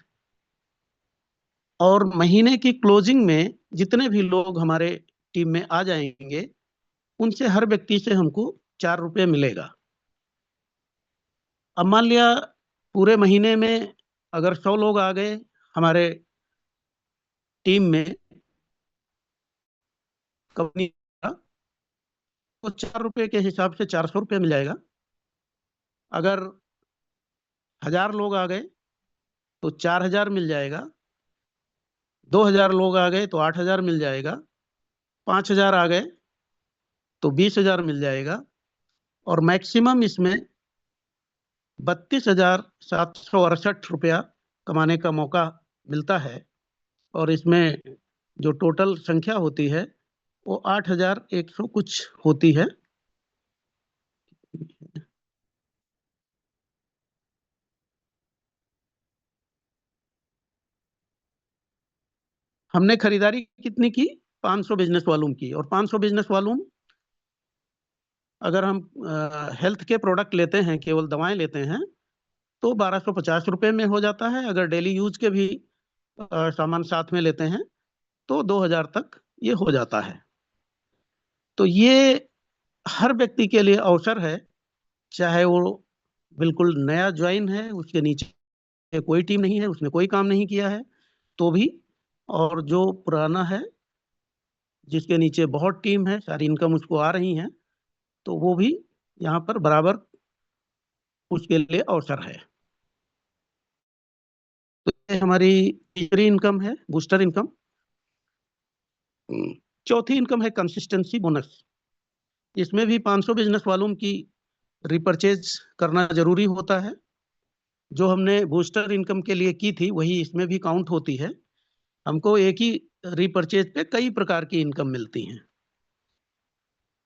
और महीने की क्लोजिंग में जितने भी लोग हमारे टीम में आ जाएंगे उनसे हर व्यक्ति से हमको 4 रुपये मिलेगा। अब मान लिया पूरे महीने में अगर 100 लोग आ गए हमारे टीम में कंपनी का, तो 4 रुपये के हिसाब से 400 रुपये मिल जाएगा। अगर 1000 लोग आ गए तो 4000 मिल जाएगा। 2000 लोग आ गए तो 8000 मिल जाएगा। 5000 आ गए तो 20000 मिल जाएगा। और मैक्सिमम इसमें 32,768 रुपया कमाने का मौका मिलता है। और इसमें जो टोटल संख्या होती है वो 8100 कुछ होती है। हमने खरीदारी कितनी की? 500 बिजनेस वॉल्यूम की। और 500 बिजनेस वॉल्यूम अगर हम हेल्थ के प्रोडक्ट लेते हैं, केवल दवाएं लेते हैं, तो 1250 रुपये में हो जाता है। अगर डेली यूज के भी सामान साथ में लेते हैं तो 2000 तक ये हो जाता है। तो ये हर व्यक्ति के लिए अवसर है, चाहे वो बिल्कुल नया ज्वाइन है, उसके नीचे कोई टीम नहीं है, उसने कोई काम नहीं किया है तो भी, और जो पुराना है जिसके नीचे बहुत टीम है, सारी इनकम उसको आ रही है, तो वो भी यहाँ पर बराबर उसके लिए अवसर है। तो ये हमारी तीसरी इनकम है, बूस्टर इनकम। चौथी इनकम है कंसिस्टेंसी बोनस। इसमें भी 500 बिजनेस वॉल्यूम की रिपर्चेज करना जरूरी होता है। जो हमने बूस्टर इनकम के लिए की थी वही इसमें भी काउंट होती है। हमको एक ही रिपर्चेज पे कई प्रकार की इनकम मिलती हैं,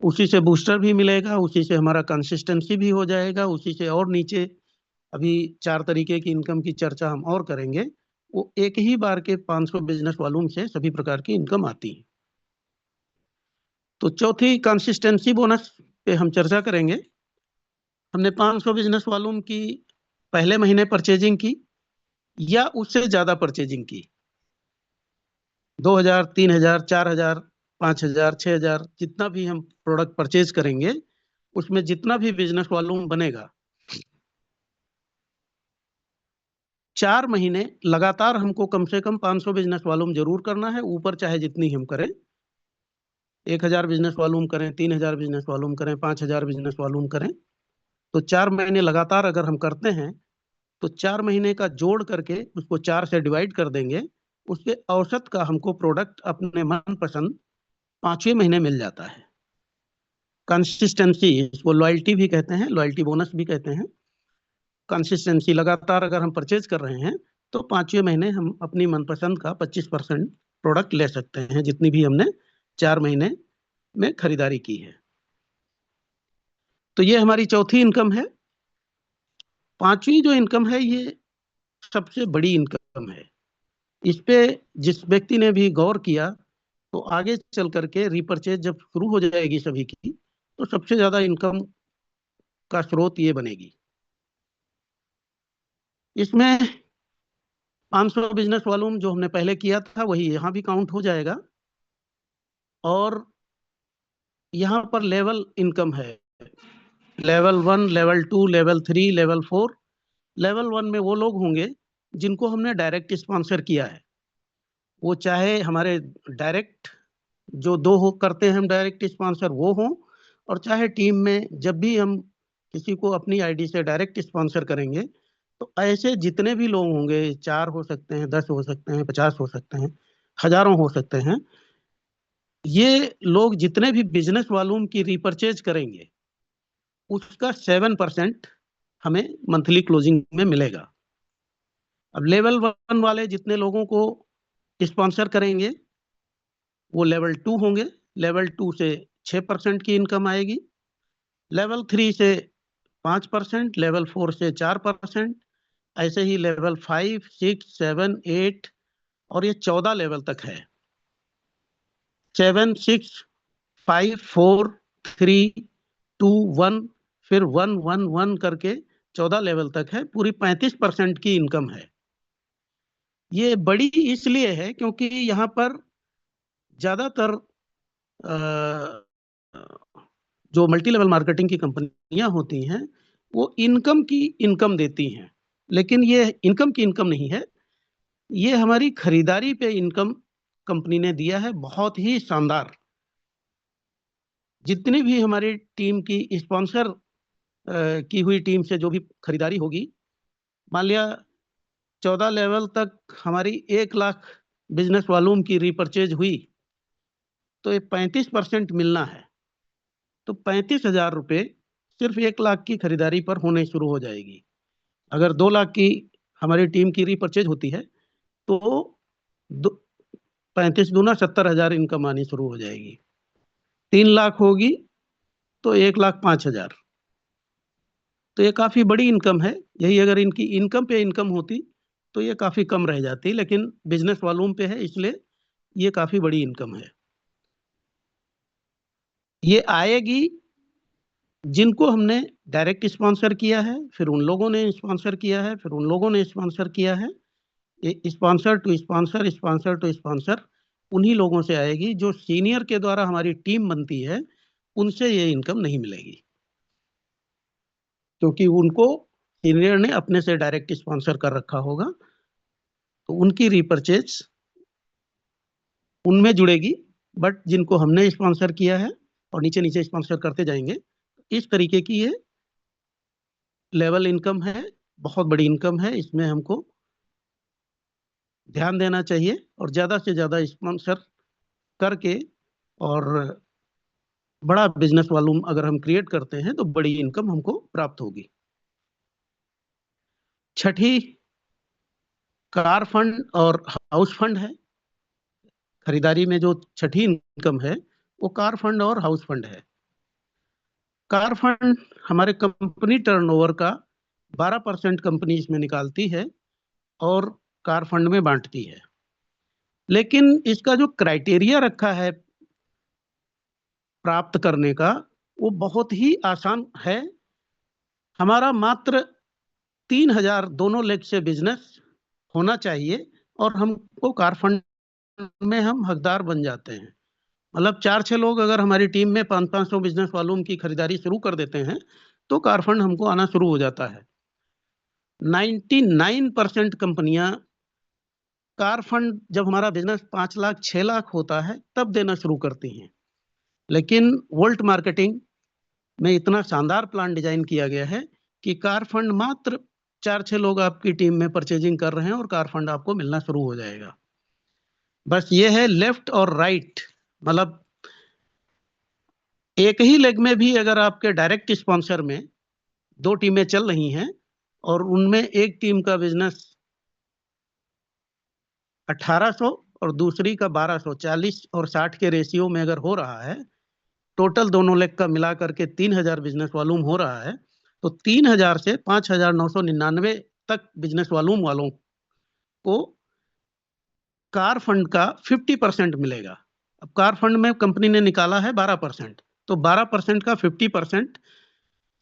उसी से बूस्टर भी मिलेगा, उसी से हमारा कंसिस्टेंसी भी हो जाएगा, उसी से और नीचे अभी 4 तरीके की इनकम की चर्चा हम और करेंगे। वो एक ही बार के 500 बिजनेस वॉल्यूम से सभी प्रकार की इनकम आती है। तो चौथी कंसिस्टेंसी बोनस पे हम चर्चा करेंगे। हमने 500 बिजनेस वॉल्यूम की पहले महीने परचेजिंग की या उससे ज्यादा परचेजिंग की, 2000, 3000, 4000, 5000, 6000, जितना भी हम प्रोडक्ट परचेज करेंगे उसमें जितना भी बिजनेस वॉल्यूम बनेगा, 4 महीने लगातार हमको कम से कम 500 बिजनेस वॉल्यूम जरूर करना है, ऊपर चाहे जितनी हम करें, 1000 बिजनेस वॉल्यूम करें, 3000 बिजनेस वॉल्यूम करें, 5000 बिजनेस वॉल्यूम करें, तो 4 महीने लगातार अगर हम करते हैं तो 4 महीने का जोड़ करके उसको 4 से डिवाइड कर देंगे, उसके औसत का हमको प्रोडक्ट अपने मनपसंद 5वें महीने मिल जाता है। कंसिस्टेंसी, इसको लॉयल्टी भी कहते हैं, लॉयल्टी बोनस भी कहते हैं। कंसिस्टेंसी, लगातार अगर हम परचेज कर रहे हैं तो 5वें महीने हम अपनी मनपसंद का 25% प्रोडक्ट ले सकते हैं, जितनी भी हमने 4 महीने में खरीदारी की है। तो ये हमारी चौथी इनकम है। पांचवी जो इनकम है ये सबसे बड़ी इनकम है। इस पे जिस व्यक्ति ने भी गौर किया तो आगे चल करके रिपर्चेज जब शुरू हो जाएगी सभी की, तो सबसे ज्यादा इनकम का स्रोत ये बनेगी। इसमें 500 बिजनेस वॉल्यूम जो हमने पहले किया था वही यहाँ भी काउंट हो जाएगा, और यहाँ पर लेवल इनकम है, level 1, level 2, level 3, level 4। Level 1 में वो लोग होंगे जिनको हमने डायरेक्ट स्पॉन्सर किया है, वो चाहे हमारे डायरेक्ट जो दो हो करते हैं हम डायरेक्ट स्पॉन्सर वो हों, और चाहे टीम में जब भी हम किसी को अपनी आईडी से डायरेक्ट स्पॉन्सर करेंगे तो ऐसे जितने भी लोग होंगे, 4 हो सकते हैं, 10 हो सकते हैं, 50 हो सकते हैं, हजारों हो सकते हैं, ये लोग जितने भी बिजनेस वॉल्यूम की रिपर्चेज करेंगे उसका 7% हमें मंथली क्लोजिंग में मिलेगा। अब लेवल 1 वाले जितने लोगों को स्पॉन्सर करेंगे वो लेवल 2 होंगे, लेवल 2 से 6% की इनकम आएगी, लेवल 3 से 5%, लेवल 4 से 4%, ऐसे ही लेवल 5, 6, 7, 8 और ये 14 लेवल तक है। 7, 6, 5, 4, 3, 2, 1, फिर 1, 1, 1 करके 14 लेवल तक है। पूरी 35% की इनकम है। ये बड़ी इसलिए है क्योंकि यहाँ पर ज्यादातर जो मल्टी लेवल मार्केटिंग की कंपनियां होती हैं वो इनकम की इनकम देती हैं, लेकिन ये इनकम की इनकम नहीं है, ये हमारी खरीदारी पे इनकम कंपनी ने दिया है, बहुत ही शानदार। जितनी भी हमारी टीम की स्पॉन्सर की हुई टीम से जो भी खरीदारी होगी, मान लिया 14 लेवल तक हमारी 1 लाख बिजनेस वॉल्यूम की रिपर्चेज हुई, तो ये 35% मिलना है, तो 35,000 रुपये सिर्फ 1 लाख की खरीदारी पर होने शुरू हो जाएगी। अगर 2 लाख की हमारी टीम की रिपर्चेज होती है तो 35 दूना 70,000 इनकम आनी शुरू हो जाएगी। 3 लाख होगी तो 1,05,000। तो ये काफी बड़ी इनकम है। यही अगर इनकी इनकम पे इनकम होती तो ये काफी कम रह जाती, लेकिन बिजनेस वॉल्यूम पे है इसलिए ये काफी बड़ी इनकम है। ये आएगी जिनको हमने डायरेक्ट स्पॉन्सर किया है, फिर उन लोगों ने स्पॉन्सर किया है, फिर उन लोगों ने स्पॉन्सर किया है। ये sponsor to sponsor, sponsor to sponsor उन्हीं लोगों से आएगी। जो सीनियर के द्वारा हमारी टीम बनती है उनसे ये इनकम नहीं मिलेगी, क्योंकि उनको सीनियर ने अपने से डायरेक्ट स्पॉन्सर कर रखा होगा, तो उनकी रिपर्चेज उनमें जुड़ेगी। बट जिनको हमने स्पॉन्सर किया है और नीचे नीचे स्पॉन्सर करते जाएंगे, इस तरीके की ये लेवल इनकम है, बहुत बड़ी इनकम है। इसमें हमको ध्यान देना चाहिए और ज्यादा से ज्यादा स्पॉन्सर करके और बड़ा बिजनेस वॉल्यूम अगर हम क्रिएट करते हैं तो बड़ी इनकम हमको प्राप्त होगी। छठी कार फंड और हाउस फंड है। खरीदारी में जो छठी इनकम है वो कार फंड और हाउस फंड है। कार फंड हमारे कंपनी टर्नओवर का 12% कंपनी इसमें निकालती है और कार फंड में बांटती है, लेकिन इसका जो क्राइटेरिया रखा है प्राप्त करने का वो बहुत ही आसान है। हमारा मात्र 3,000 दोनों लेग से बिजनेस होना चाहिए और हमको कार फंड में हम हकदार बन जाते हैं। मतलब 4-6 लोग अगर हमारी टीम में 500-500 बिजनेस वॉल्यूम की खरीदारी शुरू कर देते हैं तो कार फंड हमको आना शुरू हो जाता है। 99% कंपनियां कार फंड जब हमारा बिजनेस 5 लाख 6 लाख होता है तब देना शुरू करती हैं। लेकिन वोल्ट मार्केटिंग में इतना शानदार प्लान डिजाइन किया गया है कि कार फंड मात्र 4-6 लोग आपकी टीम में परचेजिंग कर रहे हैं और कार फंड आपको मिलना शुरू हो जाएगा। बस ये है लेफ्ट और राइट, मतलब एक ही लेग में भी अगर आपके डायरेक्ट स्पॉन्सर में 2 टीमें चल रही हैं और उनमें एक टीम का बिजनेस 1800 और दूसरी का 1200, 40 और 60 के रेशियो में अगर हो रहा है, टोटल दोनों लेग का मिला करके 3,000 बिजनेस वॉल्यूम हो रहा है, तो 3,000 से 5,999 तक बिजनेस वॉल्यूम वालों को कार फंड का 50% मिलेगा। अब कार फंड में कंपनी ने निकाला है 12%, तो 12% का 50%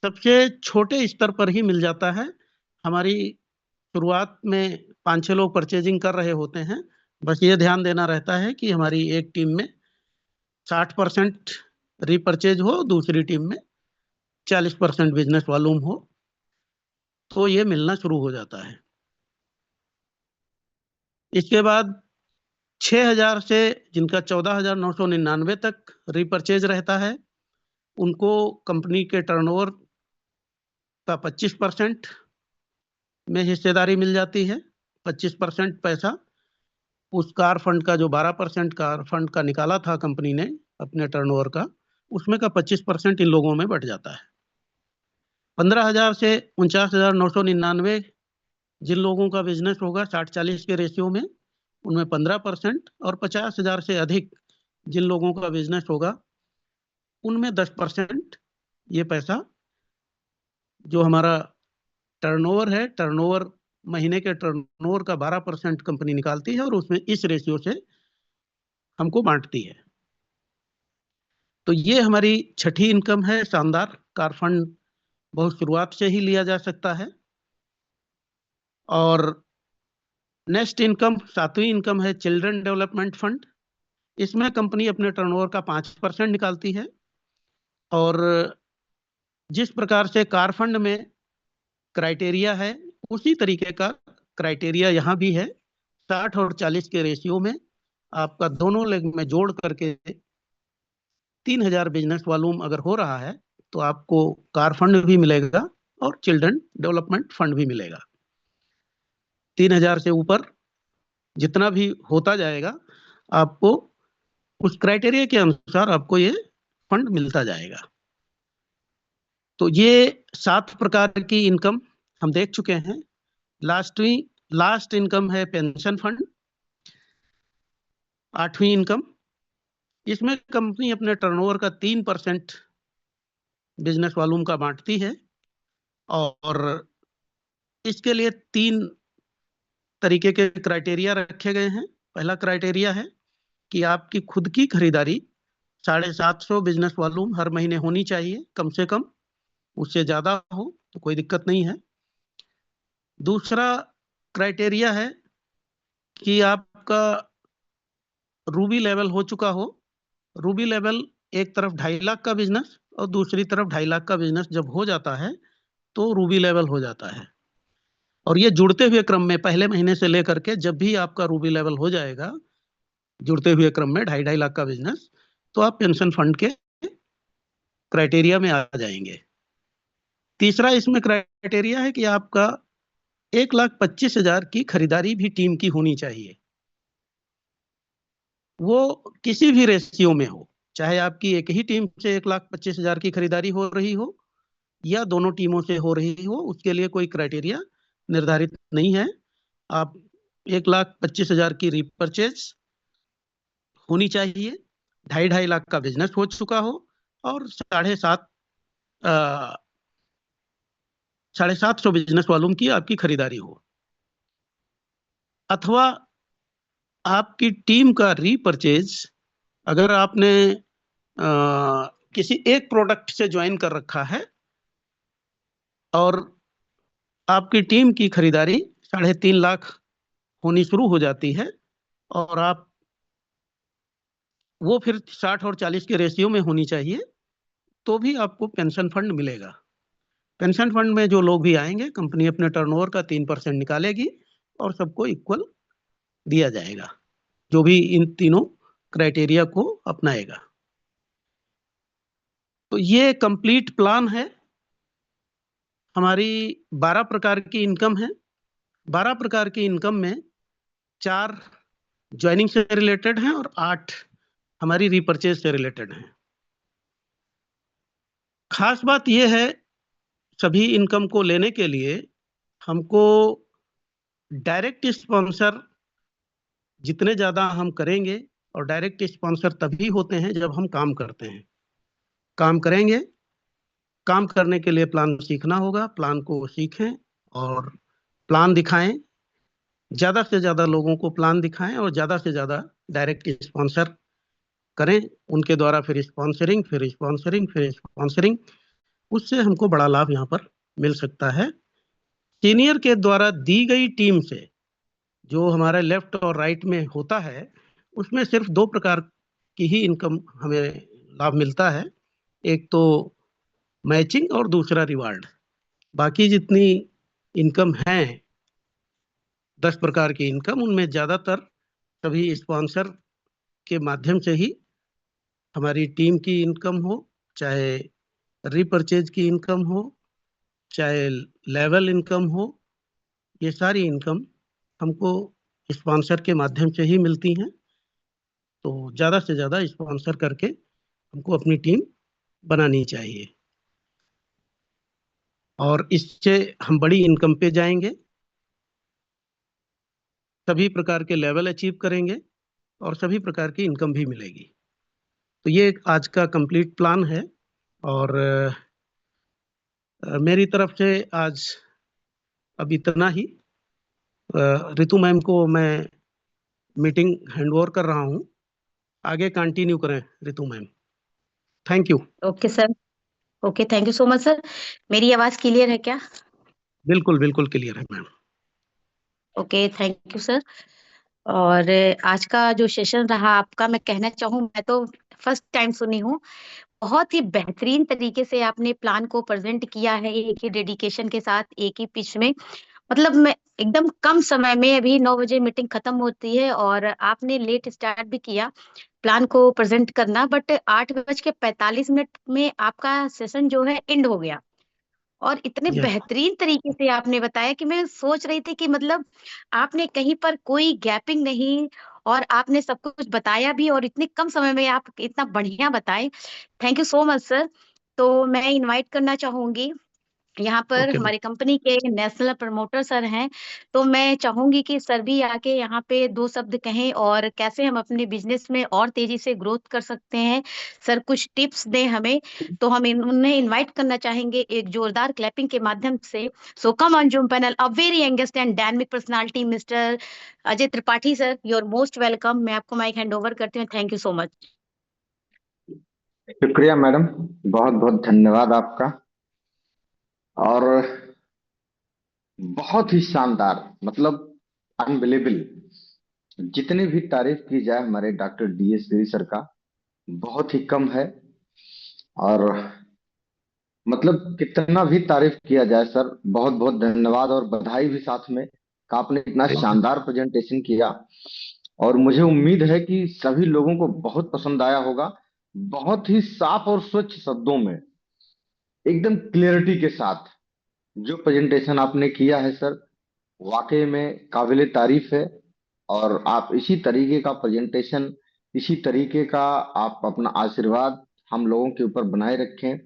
सबसे छोटे स्तर पर ही मिल जाता है। हमारी शुरुआत में 5-6 लोग परचेजिंग कर रहे होते हैं। बस ये ध्यान देना रहता है कि हमारी एक टीम में 60% रीपरचेज हो, दूसरी टीम में 40% बिजनेस वॉल्यूम हो, तो ये मिलना शुरू हो जाता है। इसके बाद 6,000 से जिनका 14,999 तक रीपरचेज रहता है, उनको कंपनी के टर्नओवर का 25% में हिस्सेदारी मिल जाती है। 25% पैसा उस कार फंड का, जो 12% कार फंड का निकाला था कंपनी ने अपने टर्नओवर का, उसमें का 25% इन लोगों में बट जाता है। 15,000 से 49,999 जिन लोगों का बिजनेस होगा 60-40 के रेशियो में, उनमें 15%, और 50,000 से अधिक जिन लोगों का बिजनेस होगा उनमें 10% ये पैसा, जो हमारा टर्नओवर है, टर्नओवर महीने के टर्नओवर का 12% कंपनी निकालती है और उसमें इस रेशियो से हमको बांटती है। तो ये हमारी छठी इनकम है, शानदार। कार फंड बहुत शुरुआत से ही लिया जा सकता है। और नेक्स्ट इनकम, सातवीं इनकम है चिल्ड्रन डेवलपमेंट फंड। इसमें कंपनी अपने टर्नओवर का 5% निकालती है और जिस प्रकार से कार फंड में क्राइटेरिया है उसी तरीके का क्राइटेरिया यहाँ भी है। 60 और 40 के रेशियो में आपका दोनों लेग में जोड़ करके 3,000 बिजनेस वॉल्यूम अगर हो रहा है तो आपको कार फंड भी मिलेगा और चिल्ड्रन डेवलपमेंट फंड भी मिलेगा। 3,000 से ऊपर जितना भी होता जाएगा, आपको उस क्राइटेरिया के अनुसार आपको ये फंड मिलता जाएगा। तो ये 7 प्रकार की इनकम हम देख चुके हैं। लास्ट इनकम है पेंशन फंड, 8वीं इनकम। इसमें कंपनी अपने टर्नओवर का 3% बिजनेस वॉल्यूम का बांटती है और इसके लिए 3 तरीके के क्राइटेरिया रखे गए हैं। पहला क्राइटेरिया है कि आपकी खुद की खरीदारी 750 बिजनेस वॉल्यूम हर महीने होनी चाहिए कम से कम, उससे ज्यादा हो तो कोई दिक्कत नहीं है। दूसरा क्राइटेरिया है कि आपका रूबी लेवल हो चुका हो। रूबी लेवल एक तरफ 2.5 लाख का बिजनेस और दूसरी तरफ 2.5 लाख का बिजनेस जब हो जाता है तो रूबी लेवल हो जाता है। और ये जुड़ते हुए क्रम में पहले महीने से लेकर के जब भी आपका रूबी लेवल हो जाएगा, जुड़ते हुए क्रम में 2.5 लाख का बिजनेस, तो आप पेंशन फंड के क्राइटेरिया में आ जाएंगे। तीसरा इसमें क्राइटेरिया है कि आपका 1,25,000 की खरीदारी भी टीम की होनी चाहिए। वो किसी भी रेशियो में हो, चाहे आपकी एक ही टीम से 1,25,000 की खरीदारी हो रही हो या दोनों टीमों से हो रही हो, उसके लिए कोई क्राइटेरिया निर्धारित नहीं है। आप 1,25,000 की रीपरचेज होनी चाहिए, 2.5 लाख का बिजनेस हो चुका हो और 750 बिजनेस वॉल्यूम की आपकी खरीदारी हो, अथवा आपकी टीम का रीपरचेज अगर आपने किसी एक प्रोडक्ट से ज्वाइन कर रखा है और आपकी टीम की खरीदारी 3.5 लाख होनी शुरू हो जाती है, और आप वो फिर 60 और 40 के रेशियो में होनी चाहिए, तो भी आपको पेंशन फंड मिलेगा। पेंशन फंड में जो लोग भी आएंगे, कंपनी अपने टर्नओवर का 3% निकालेगी और सबको इक्वल दिया जाएगा, जो भी इन तीनों क्राइटेरिया को अपनाएगा। तो ये कंप्लीट प्लान है। हमारी 12 प्रकार की इनकम है। 12 प्रकार की इनकम में 4 ज्वाइनिंग से रिलेटेड हैं और 8 हमारी रीपर्चेज से रिलेटेड हैं। खास बात यह है, सभी इनकम को लेने के लिए हमको डायरेक्ट स्पॉन्सर जितने ज़्यादा हम करेंगे, और डायरेक्ट स्पॉन्सर तभी होते हैं जब हम काम करते हैं। काम करेंगे, काम करने के लिए प्लान सीखना होगा, प्लान को सीखें और प्लान दिखाएं, ज़्यादा से ज़्यादा लोगों को प्लान दिखाएं और ज़्यादा से ज़्यादा डायरेक्ट स्पॉन्सर करें, उनके द्वारा फिर स्पॉन्सरिंग, फिर स्पॉन्सरिंग, फिर स्पॉन्सरिंग। उससे हमको बड़ा लाभ यहाँ पर मिल सकता है। सीनियर के द्वारा दी गई टीम से जो हमारे लेफ्ट और राइट में होता है, उसमें सिर्फ 2 प्रकार की ही इनकम हमें लाभ मिलता है। एक तो मैचिंग और दूसरा रिवार्ड। बाकी जितनी इनकम है, 10 प्रकार की इनकम, उनमें ज़्यादातर सभी स्पॉन्सर के माध्यम से ही हमारी टीम की इनकम हो, चाहे रीपरचेज की इनकम हो, चाहे लेवल इनकम हो, ये सारी इनकम हमको स्पॉन्सर के माध्यम से ही मिलती हैं। तो ज़्यादा से ज़्यादा स्पॉन्सर करके हमको अपनी टीम बनानी चाहिए, और इससे हम बड़ी इनकम पे जाएंगे, सभी प्रकार के लेवल अचीव करेंगे और सभी प्रकार की इनकम भी मिलेगी। तो ये आज का कंप्लीट प्लान है। और मेरी तरफ से आज अब इतना ही। रितु मैम को मैं मीटिंग हैंडओवर कर रहा हूँ। आगे कंटिन्यू करें Ritu ma'am. Thank you. Okay sir. Okay, thank you so much sir. मेरी आवाज क्लियर है क्या? बिल्कुल बिल्कुल क्लियर है ma'am. Okay, thank you sir. और आज का जो सेशन रहा आपका, मैं कहना चाहूँ, मैं तो फर्स्ट टाइम सुनी हूँ। बहुत ही बेहतरीन तरीके से आपने प्लान को प्रेजेंट किया है, एक ही डेडिकेशन के साथ, एक ही पिच में। मतलब मैं एकदम कम समय में, अभी 9 बजे मीटिंग खत्म होती है और आपने लेट स्टार्ट भी किया प्लान को प्रेजेंट करना, बट 8:45 में आपका सेशन जो है एंड हो गया। और इतने यस। बेहतरीन तरीके से आपने बताया कि मैं सोच रही थी कि मतलब आपने कहीं पर कोई गैपिंग नहीं, और आपने सब कुछ बताया भी, और इतने कम समय में आप इतना बढ़िया बताए। Thank you so much sir. तो मैं इनवाइट करना चाहूंगी, यहाँ पर ओके मैम। हमारी कंपनी के नेशनल प्रमोटर सर हैं, तो मैं चाहूंगी कि सर भी आके यहाँ पे 2 शब्द कहें और कैसे हम अपने बिजनेस में और तेजी से ग्रोथ कर सकते हैं। सर कुछ टिप्स दें हमें। तो हम उन्हें इनवाइट करना चाहेंगे एक जोरदार क्लैपिंग के माध्यम से। So come on Zoom panel, a very youngest and dynamic personality, mister Ajay Tripathi sir, you are most welcome. मैं आपको माइक हैंड ओवर करती हूँ। Thank you so much. शुक्रिया मैडम, बहुत बहुत धन्यवाद आपका। और बहुत ही शानदार, मतलब अनबिलीवेबल। जितनी भी तारीफ की जाए हमारे डॉक्टर DS गिरी सर का, बहुत ही कम है। और मतलब कितना भी तारीफ किया जाए सर, बहुत बहुत धन्यवाद और बधाई भी साथ में कि आपने इतना थैंक यू। शानदार प्रेजेंटेशन किया। और मुझे उम्मीद है कि सभी लोगों को बहुत पसंद आया होगा। बहुत ही साफ और स्वच्छ शब्दों में, एकदम क्लियरिटी के साथ जो प्रेजेंटेशन आपने किया है सर, वाकई में काबिले तारीफ है। और आप इसी तरीके का प्रेजेंटेशन, इसी तरीके का आप अपना आशीर्वाद हम लोगों के ऊपर बनाए रखें,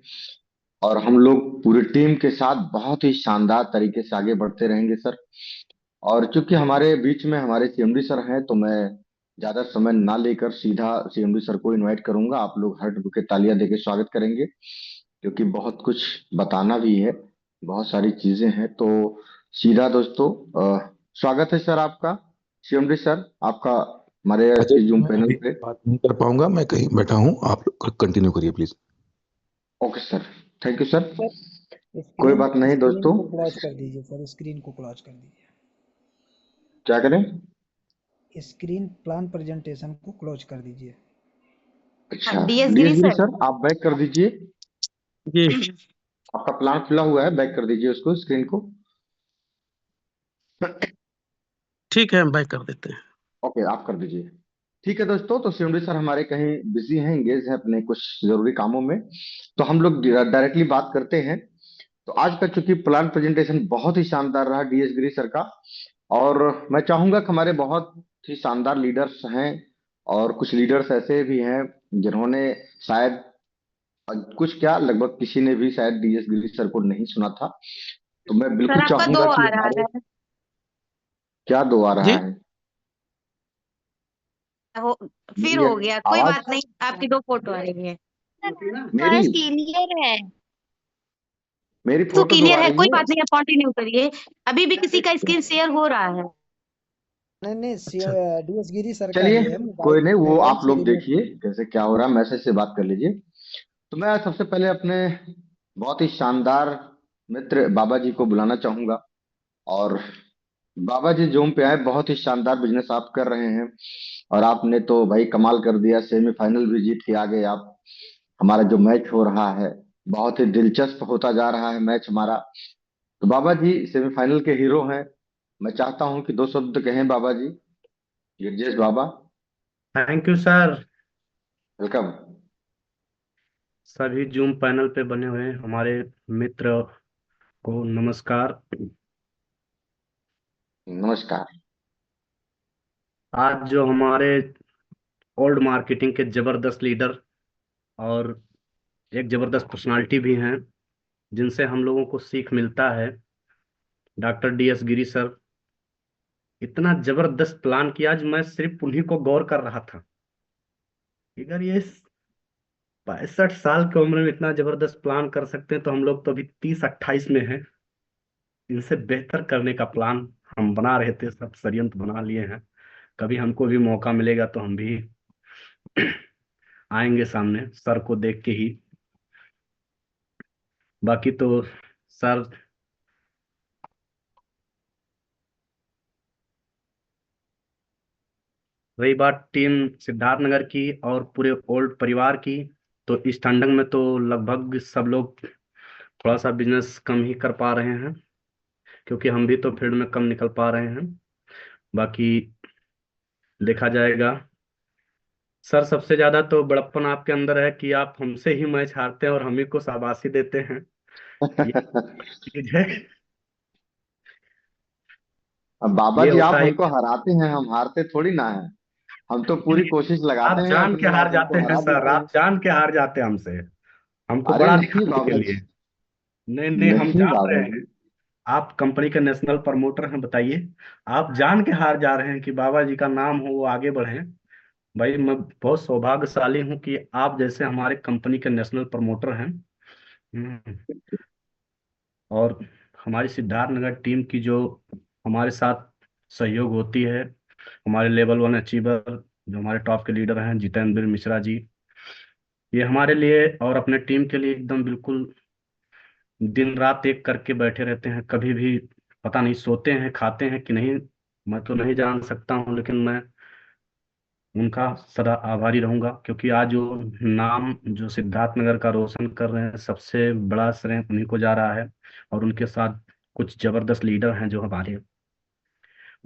और हम लोग पूरी टीम के साथ बहुत ही शानदार तरीके से आगे बढ़ते रहेंगे सर। और चूंकि हमारे बीच में हमारे CMD सर हैं, तो मैं ज्यादा समय ना लेकर सीधा CMD सर को इनवाइट करूंगा। आप लोग हर्ट बुके तालियां देके स्वागत करेंगे, क्योंकि बहुत कुछ बताना भी है, बहुत सारी चीजें हैं। तो सीधा दोस्तों, स्वागत है सर आपका। CMD सर आपका हमारे अजय जी, जूम मैं पैनल अभी पे। बात नहीं कर पाऊंगा, मैं कहीं बैठा हूँ, आप कंटिन्यू करिए please. Okay sir, thank you sir. कोई स्क्रीन बात नहीं स्क्रीन दोस्तों। को क्लोज कर दीजिए सर, स्क्रीन को क्लोज कर दीजिए। क्या करें? स्क्रीन प्लान प्रेजेंटेशन को क्लोज कर दीजिए। अच्छा, डीएस गिरी डीएस गिरी सर। सर आप बैक कर दीजिए। जी आपका प्लान खुला हुआ है, बैक कर दीजिए उसको, स्क्रीन को। ठीक है, हम बैक कर देते हैं। ओके, आप कर दीजिए। ठीक है दोस्तों, तो शिवमरी सर हमारे कहीं बिजी हैं, इंगेज हैं अपने कुछ जरूरी कामों में, तो हम लोग डायरेक्टली बात करते हैं। तो आज का चूंकि प्लान प्रेजेंटेशन बहुत ही शानदार रहा डीएस गिरी सर का, और मैं चाहूंगा कि हमारे बहुत ही शानदार लीडर्स हैं, और कुछ लीडर्स ऐसे भी हैं जिन्होंने शायद कुछ क्या लगभग किसी ने भी शायद डीएस गिरी सर को नहीं सुना था। तो मैं सर बिल्कुल आपका दो चाहूंगा कि आ रहा हमारे है। क्या दो आ रहा जी है? हो फिर मेरी हो गया, कोई आवाज, बात नहीं, आपकी दो फोटो आ रही है। मेरी बस क्लियर है। मेरी तो फोटो दो क्लियर आ है, रही कोई है। बात नहीं, आप कंटिन्यू करिए। अभी भी किसी का स्क्रीन शेयर हो रहा है। नहीं नहीं, अच्छा डीएस गिरी सर का चलिए, ही है, मोबाइल कोई नहीं, वो मोबाइल आप से लोग रिमूव। देखिए कैसे क्या हो रहा है, मैसेज से बात कर लीजिए। तो मैं सबसे पहले अपने बहुत ही शानदार मित्र बाबा जी को बुलाना चाहूंगा। और बाबा जी जोम पे आए, बहुत ही शानदार बिजनेस आप कर रहे हैं, और आपने तो भाई कमाल कर दिया, सेमीफाइनल भी जीत के आ गए आप। हमारा जो मैच हो रहा है बहुत ही दिलचस्प होता जा रहा है मैच हमारा। तो बाबा जी सेमीफाइनल के हीरो हैं। मैं चाहता हूं कि दो शब्द कहें बाबा जी। गिरजेश बाबा, थैंक यू सर। वेलकम। सभी जूम पैनल पे बने हुए हमारे मित्र को नमस्कार। नमस्कार। आज जो हमारे ओल्ड मार्केटिंग के जबरदस्त लीडर और एक जबरदस्त पर्सनालिटी भी हैं, जिनसे हम लोगों को सीख मिलता है, डॉक्टर डीएस गिरी सर। इतना जबरदस्त प्लान किया, आज मैं सिर्फ उन्हीं को गौर कर रहा था। अगर ये 65 साल की उम्र में इतना जबरदस्त प्लान कर सकते हैं, तो हम लोग तो अभी 30-28 में हैं। इनसे बेहतर करने का प्लान हम बना रहे थे, सब षड्यंत्र बना लिए हैं। कभी हमको भी मौका मिलेगा तो हम भी आएंगे सामने सर को देख के ही। बाकी तो सर, रही बात टीम सिद्धार्थनगर की और पूरे ओल्ड परिवार की, तो इस ठंडक में तो लगभग सब लोग थोड़ा सा बिजनेस कम ही कर पा रहे हैं, क्योंकि हम भी तो फील्ड में कम निकल पा रहे हैं। बाकी देखा जाएगा। सर, सबसे ज्यादा तो बड़प्पन आपके अंदर है कि आप हमसे ही मैच हारते हैं और हम ही को शाबाशी देते हैं। ये चीज है। अब बाबा ये जी आप होता है हमको हराते हैं, हम हारते थोड़ी ना है। हम तो पूरी कि कोशिश लगाते आप हैं जान के अपनी, हार आप जाते हमको हैं हरा सर, देते हैं। आप जान के हार जाते हैं हमसे, हमको अरे बड़ा नहीं दिखाने के बाबा लिए। जी, नहीं नहीं, हम नहीं जान बाबा रहे जी। हैं। आप कंपनी के नेशनल प्रमोटर हैं, बताइए। आप जान के हार जा रहे हैं कि बाबा जी का नाम हो, वो आगे बढ़े। भाई, मैं बहुत सौभाग्यशाली हूँ कि आप जैसे हमारे कंपनी के नेशनल प्रमोटर हैं। हम्म, और हमारी सिद्धार्थनगर टीम की जो हमारे साथ सहयोग होती है, हमारे लेवल 1 अचीवर जो हमारे टॉप के लीडर हैं, जितेंद्र मिश्रा जी, ये हमारे लिए और अपने टीम के लिए एकदम बिल्कुल दिन रात एक करके बैठे रहते हैं। कभी भी पता नहीं सोते हैं खाते हैं कि नहीं, मैं तो नहीं जान सकता हूँ, लेकिन मैं उनका सदा आभारी रहूंगा, क्योंकि आज वो नाम जो सिद्धार्थनगर का रोशन कर रहे हैं, सबसे बड़ा श्रेय उन्हीं को जा रहा है। और उनके साथ कुछ जबरदस्त लीडर हैं जो हमारे,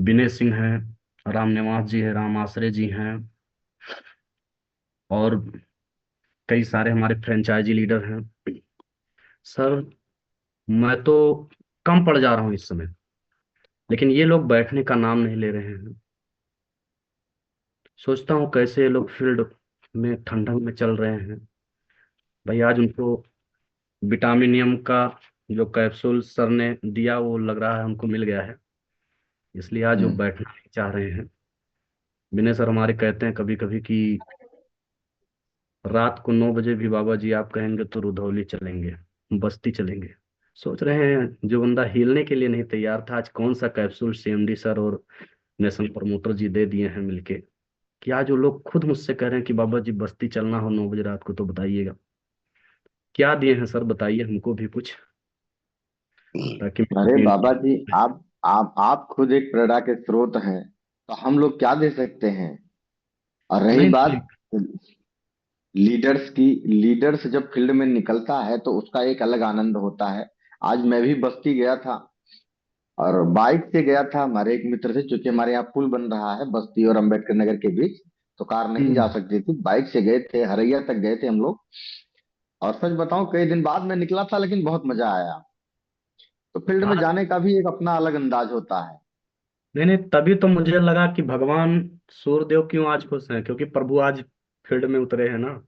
विनय सिंह हैं, राम निवास जी हैं, राम आसरे जी हैं, और कई सारे हमारे फ्रेंचाइजी लीडर हैं। सर, मैं तो कम पड़ जा रहा हूँ इस समय, लेकिन ये लोग बैठने का नाम नहीं ले रहे हैं। सोचता हूँ कैसे ये लोग फील्ड में ठंडक में चल रहे हैं। भाई, आज उनको विटामिनियम का जो कैप्सूल सर ने दिया, वो लग रहा है हमको मिल गया है, इसलिए आज वो हम्म। बैठना नहीं चाह रहे हैं। विनय सर हमारे कहते हैं कभी कभी कि रात को 9 बजे भी बाबा जी आप कहेंगे तो रुधौली चलेंगे, बस्ती चलेंगे। सोच रहे हैं, जो बंदा हिलने के लिए नहीं तैयार था, आज कौन सा कैप्सूल सीएमडी सर और नेशनल प्रमोटर जी दे दिए हैं मिलके, कि आज वो लोग खुद मुझसे कह रहे हैं कि बाबा जी बस्ती चलना हो 9 बजे रात को तो बताइएगा। क्या दिए हैं सर, बताइए हमको भी कुछ। ताकि मेरी अरे टीम बाबा जी, आप खुद एक प्रेरणा के स्रोत हैं, तो हम लोग क्या दे सकते हैं। और रही नहीं नहीं। बात लीडर्स की, लीडर्स जब फील्ड में निकलता है तो उसका एक अलग आनंद होता है। आज मैं भी बस्ती गया था, और बाइक से गया था हमारे एक मित्र से, क्योंकि हमारे यहाँ पुल बन रहा है बस्ती और अंबेडकर नगर के बीच, तो कार नहीं जा हम्म। सकती थी, बाइक से गए थे, हरैया तक गए थे हम लोग। और सच बताऊं, कई दिन बाद मैं निकला था, लेकिन बहुत मजा आया। तो फील्ड में आज जाने का भी एक अपना अलग अंदाज होता है। नहीं नहीं, तभी तो मुझे लगा कि भगवान सूर्यदेव क्यों आज खुश हैं, क्योंकि प्रभु आज फील्ड में उतरे हैं ना।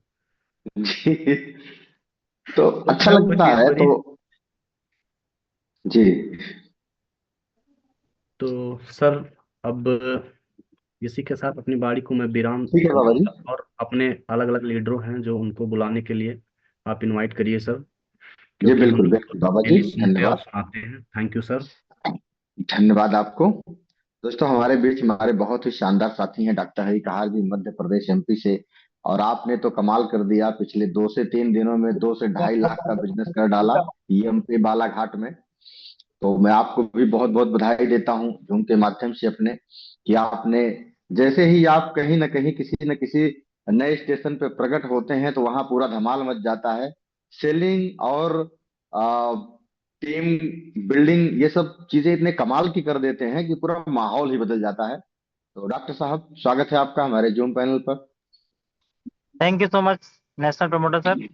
जी। तो तो अच्छा मैं लगता वही है वही तो। जी। तो सर, अब इसी के साथ अपनी बारी को मैं विराम ठीक है बाबा जी। दूंगा, और अपने अलग अलग लीडरों हैं जो उनको बुलाने के लिए आप इनवाइट करिए सर, जी क्योंकि हम बिल्कुल लोग बिल्कुल बाबा जी, डेली सुनते और धन्यवाद। सुनाते हैं। Thank you sir. धन्यवाद आपको। दोस्तों, हमारे बीच हमारे बहुत ही शानदार साथी हैं डॉक्टर हरि कहार जी, मध्य प्रदेश एमपी से। और आपने तो कमाल कर दिया, पिछले 2 से 3 दिनों में 2 से ढाई लाख का बिजनेस कर डाला एमपी बालाघाट में। तो मैं आपको भी बहुत बहुत बधाई देता हूं जूम के माध्यम से अपने, कि आपने, जैसे ही आप कहीं ना कहीं किसी न किसी नए स्टेशन पे प्रकट होते हैं तो वहां पूरा धमाल मच जाता है। सेलिंग और टीम बिल्डिंग, ये सब चीजें इतने कमाल की कर देते हैं कि पूरा माहौल ही बदल जाता है। तो डॉक्टर साहब, स्वागत है आपका हमारे जूम पैनल पर। Thank you so much national promoter sir. Hari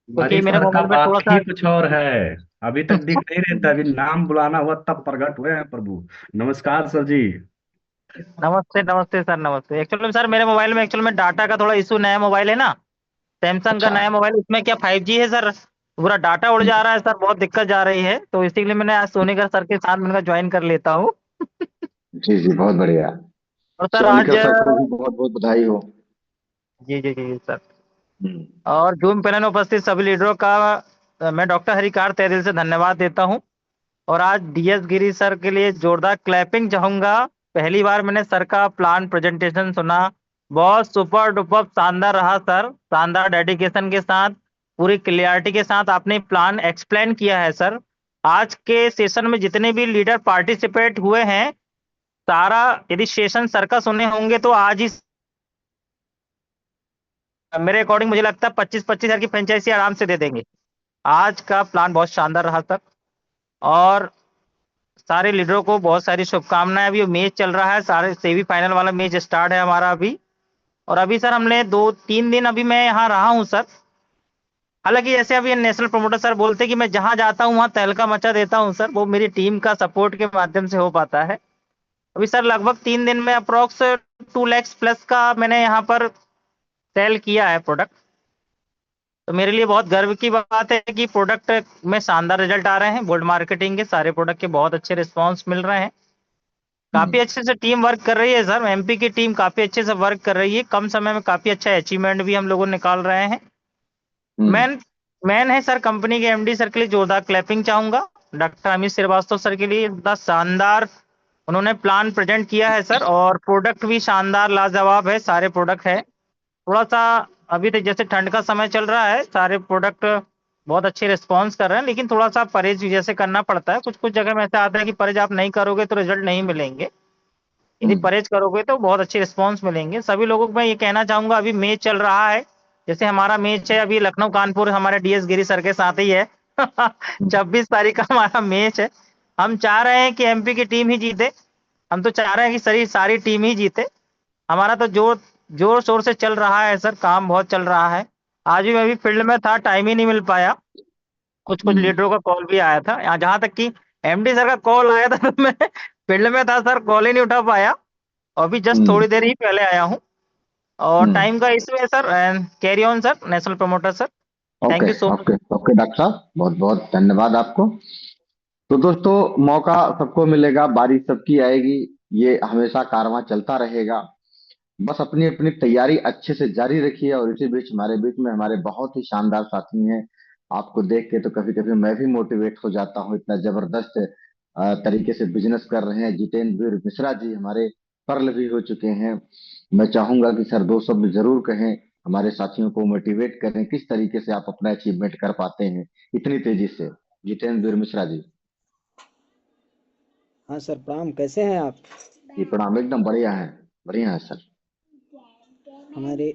क्योंकि मेरे सर का मोबाइल में बात थोड़ा ही सा कुछ और है। अभी तक दिख नहीं रहे थे, अभी नाम बुलाना हुआ तब प्रकट हुए हैं प्रभु। नमस्कार सर जी। नमस्ते नमस्ते सर, नमस्ते। एक्चुअली में सर, मेरे मोबाइल में एक्चुअल में डाटा का थोड़ा इशू, नया मोबाइल है ना, सैमसंग का अच्छा। नया मोबाइल, उसमें क्या 5G है सर, पूरा डाटा उड़ जा रहा है सर, बहुत दिक्कत जा रही है, तो इसी के लिए मैंने आज सोनीकर सर के साथ मैंने ज्वाइन कर लेता हूँ। जी जी, बहुत बढ़िया। और सर आज सोनिका सर को भी बहुत बहुत बधाई हो। जी जी जी सर। हम्म। और जूम पैनल में उपस्थित सभी लीडरों का मैं डॉक्टर हरिकार तहे दिल से धन्यवाद देता हूँ। और आज डीएस गिरी सर के लिए जोरदार क्लैपिंग चाहूंगा। पहली बार मैंने सर का प्लान प्रेजेंटेशन सुना, बहुत सुपर डुपर शानदार रहा सर, शानदार डेडिकेशन के साथ, पूरी क्लियरिटी के साथ आपने प्लान एक्सप्लेन किया है सर। आज के सेशन में जितने भी लीडर पार्टिसिपेट हुए हैं, सारा यदि सेशन सर का सुने होंगे तो आज ही मेरे अकॉर्डिंग मुझे लगता है 25-25 हजार की फ्रेंचाइजी आराम से दे देंगे। आज का प्लान बहुत शानदार रहा सर। और सारे लीडरों को बहुत सारी शुभकामनाएं। अभी मैच चल रहा है, सारे सेमीफाइनल वाला मैच स्टार्ट है हमारा अभी। और अभी सर हमने 2-3 दिन अभी मैं यहाँ रहा हूँ सर। हालांकि जैसे अभी नेशनल प्रमोटर सर बोलते हैं कि मैं जहां जाता हूँ वहां तहलका मचा देता हूँ सर, वो मेरी टीम का सपोर्ट के माध्यम से हो पाता है। अभी सर लगभग 3 दिन में अप्रोक्स 2 लाख प्लस का मैंने यहाँ पर सेल किया है प्रोडक्ट। तो मेरे लिए बहुत गर्व की बात है कि प्रोडक्ट में शानदार रिजल्ट आ रहे हैं। गोल्ड मार्केटिंग के सारे प्रोडक्ट के बहुत अच्छे रिस्पॉन्स मिल रहे हैं। काफी अच्छे से टीम वर्क कर रही है सर, एमपी की टीम काफी अच्छे से वर्क कर रही है, कम समय में काफी अच्छा अचीवमेंट भी हम लोगों निकाल रहे हैं। हम्म। मैन मैन है सर कंपनी के एमडी सर के लिए जोरदार क्लैपिंग चाहूंगा। डॉक्टर अमित श्रीवास्तव सर के लिए इतना शानदार उन्होंने प्लान प्रेजेंट किया है सर, और प्रोडक्ट भी शानदार लाजवाब है, सारे प्रोडक्ट है। थोड़ा सा अभी तो जैसे ठंड का समय चल रहा है, सारे प्रोडक्ट बहुत अच्छे रिस्पॉन्स कर रहे हैं, लेकिन थोड़ा सा परहेज भी जैसे करना पड़ता है। कुछ कुछ जगह में ऐसा आता है कि परहेज आप नहीं करोगे तो रिजल्ट नहीं मिलेंगे, यदि हम्म। परहेज करोगे तो बहुत अच्छे रिस्पॉन्स मिलेंगे। सभी लोगों को मैं ये कहना चाहूंगा, अभी मैच चल रहा है, जैसे हमारा मैच है अभी लखनऊ कानपुर, हमारे डीएस गिरी सर के साथ ही है। 26 तारीख का हमारा मैच है। हम चाह रहे हैं कि एमपी की टीम ही जीते, हम तो चाह रहे हैं कि सारी सारी टीम ही जीते। हमारा तो जोर जोर शोर से चल रहा है सर, काम बहुत चल रहा है। आज भी मैं भी फील्ड में था, टाइम ही नहीं मिल पाया। कुछ कुछ हम्म। लीडरों का कॉल भी आया था, यहाँ जहां तक कि एमडी सर का कॉल आया था तो मैं फील्ड में था सर, कॉल ही नहीं उठा पाया। अभी जस्ट हम्म। थोड़ी देर ही पहले आया हूँ, और हम्म। टाइम का इशू है sir. And carry on sir, national promoter sir. Okay thank you so much. Okay okay doctor साहब, बहुत बहुत धन्यवाद आपको। तो दोस्तों, मौका सबको मिलेगा, बारी सबकी आएगी, ये हमेशा कारवां चलता रहेगा। बस अपनी अपनी तैयारी अच्छे से जारी रखिए। और इसी बीच हमारे बीच में हमारे बहुत ही शानदार साथी हैं। आपको देख के तो कभी कभी मैं भी मोटिवेट हो जाता हूँ, इतना जबरदस्त तरीके से बिजनेस कर रहे हैं। जितेंद्र वीर मिश्रा जी हमारे पर्ल भी हो चुके हैं। मैं चाहूंगा कि सर दो शब्द जरूर कहें, हमारे साथियों को मोटिवेट करें, किस तरीके से आप अपना अचीवमेंट कर पाते हैं इतनी तेजी से। जितेंद्र वीर मिश्रा जी। हाँ सर, प्रणाम। कैसे हैं आप? जी प्रणाम, एकदम बढ़िया है सर। हमारे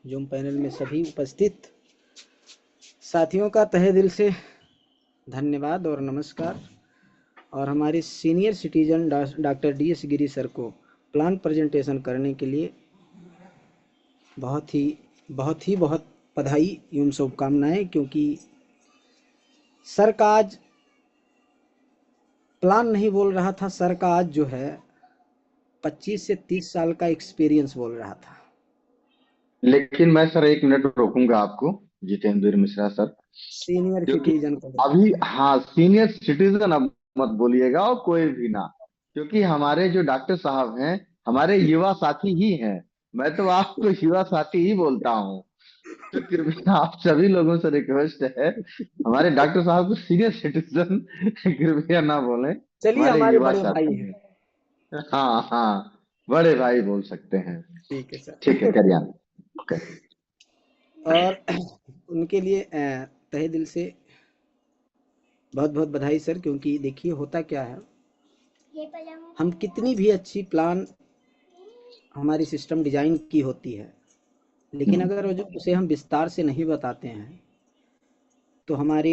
जूम पैनल में सभी उपस्थित साथियों का तहे दिल से धन्यवाद और नमस्कार। और हमारे senior citizen doctor DS Giri sir को प्लान प्रेजेंटेशन करने के लिए बहुत बधाई एवं शुभकामनाएं, क्योंकि सर का आज प्लान नहीं बोल रहा था, सर का आज जो है 25 से 30 साल का एक्सपीरियंस बोल रहा था। लेकिन मैं सर 1 मिनट रोकूंगा आपको, जितेंद्र मिश्रा सर, सीनियर क्योंकि सिटीजन को अभी हाँ सीनियर सिटीजन अब मत बोलिएगा और कोई भी ना, क्योंकि हमारे जो डॉक्टर साहब हैं हमारे युवा साथी ही हैं। मैं तो आपको युवा साथी ही बोलता हूँ। तो कृपया आप सभी लोगों से रिक्वेस्ट है, हमारे डॉक्टर साहब को सीनियर सिटीजन कृपया ना बोलें, चलिए, हमारे हमारे युवा बड़े भाई साथी हैं। हैं। हाँ, बड़े भाई बोल सकते हैं। ठीक है सर। ठीक है, करिए। ओके। और उनके लिए तहे दिल से बहुत बधाई सर, क्योंकि देखिए होता क्या है, हम कितनी भी अच्छी प्लान हमारी सिस्टम डिजाइन की होती है, लेकिन अगर उसे हम विस्तार से नहीं बताते हैं तो हमारे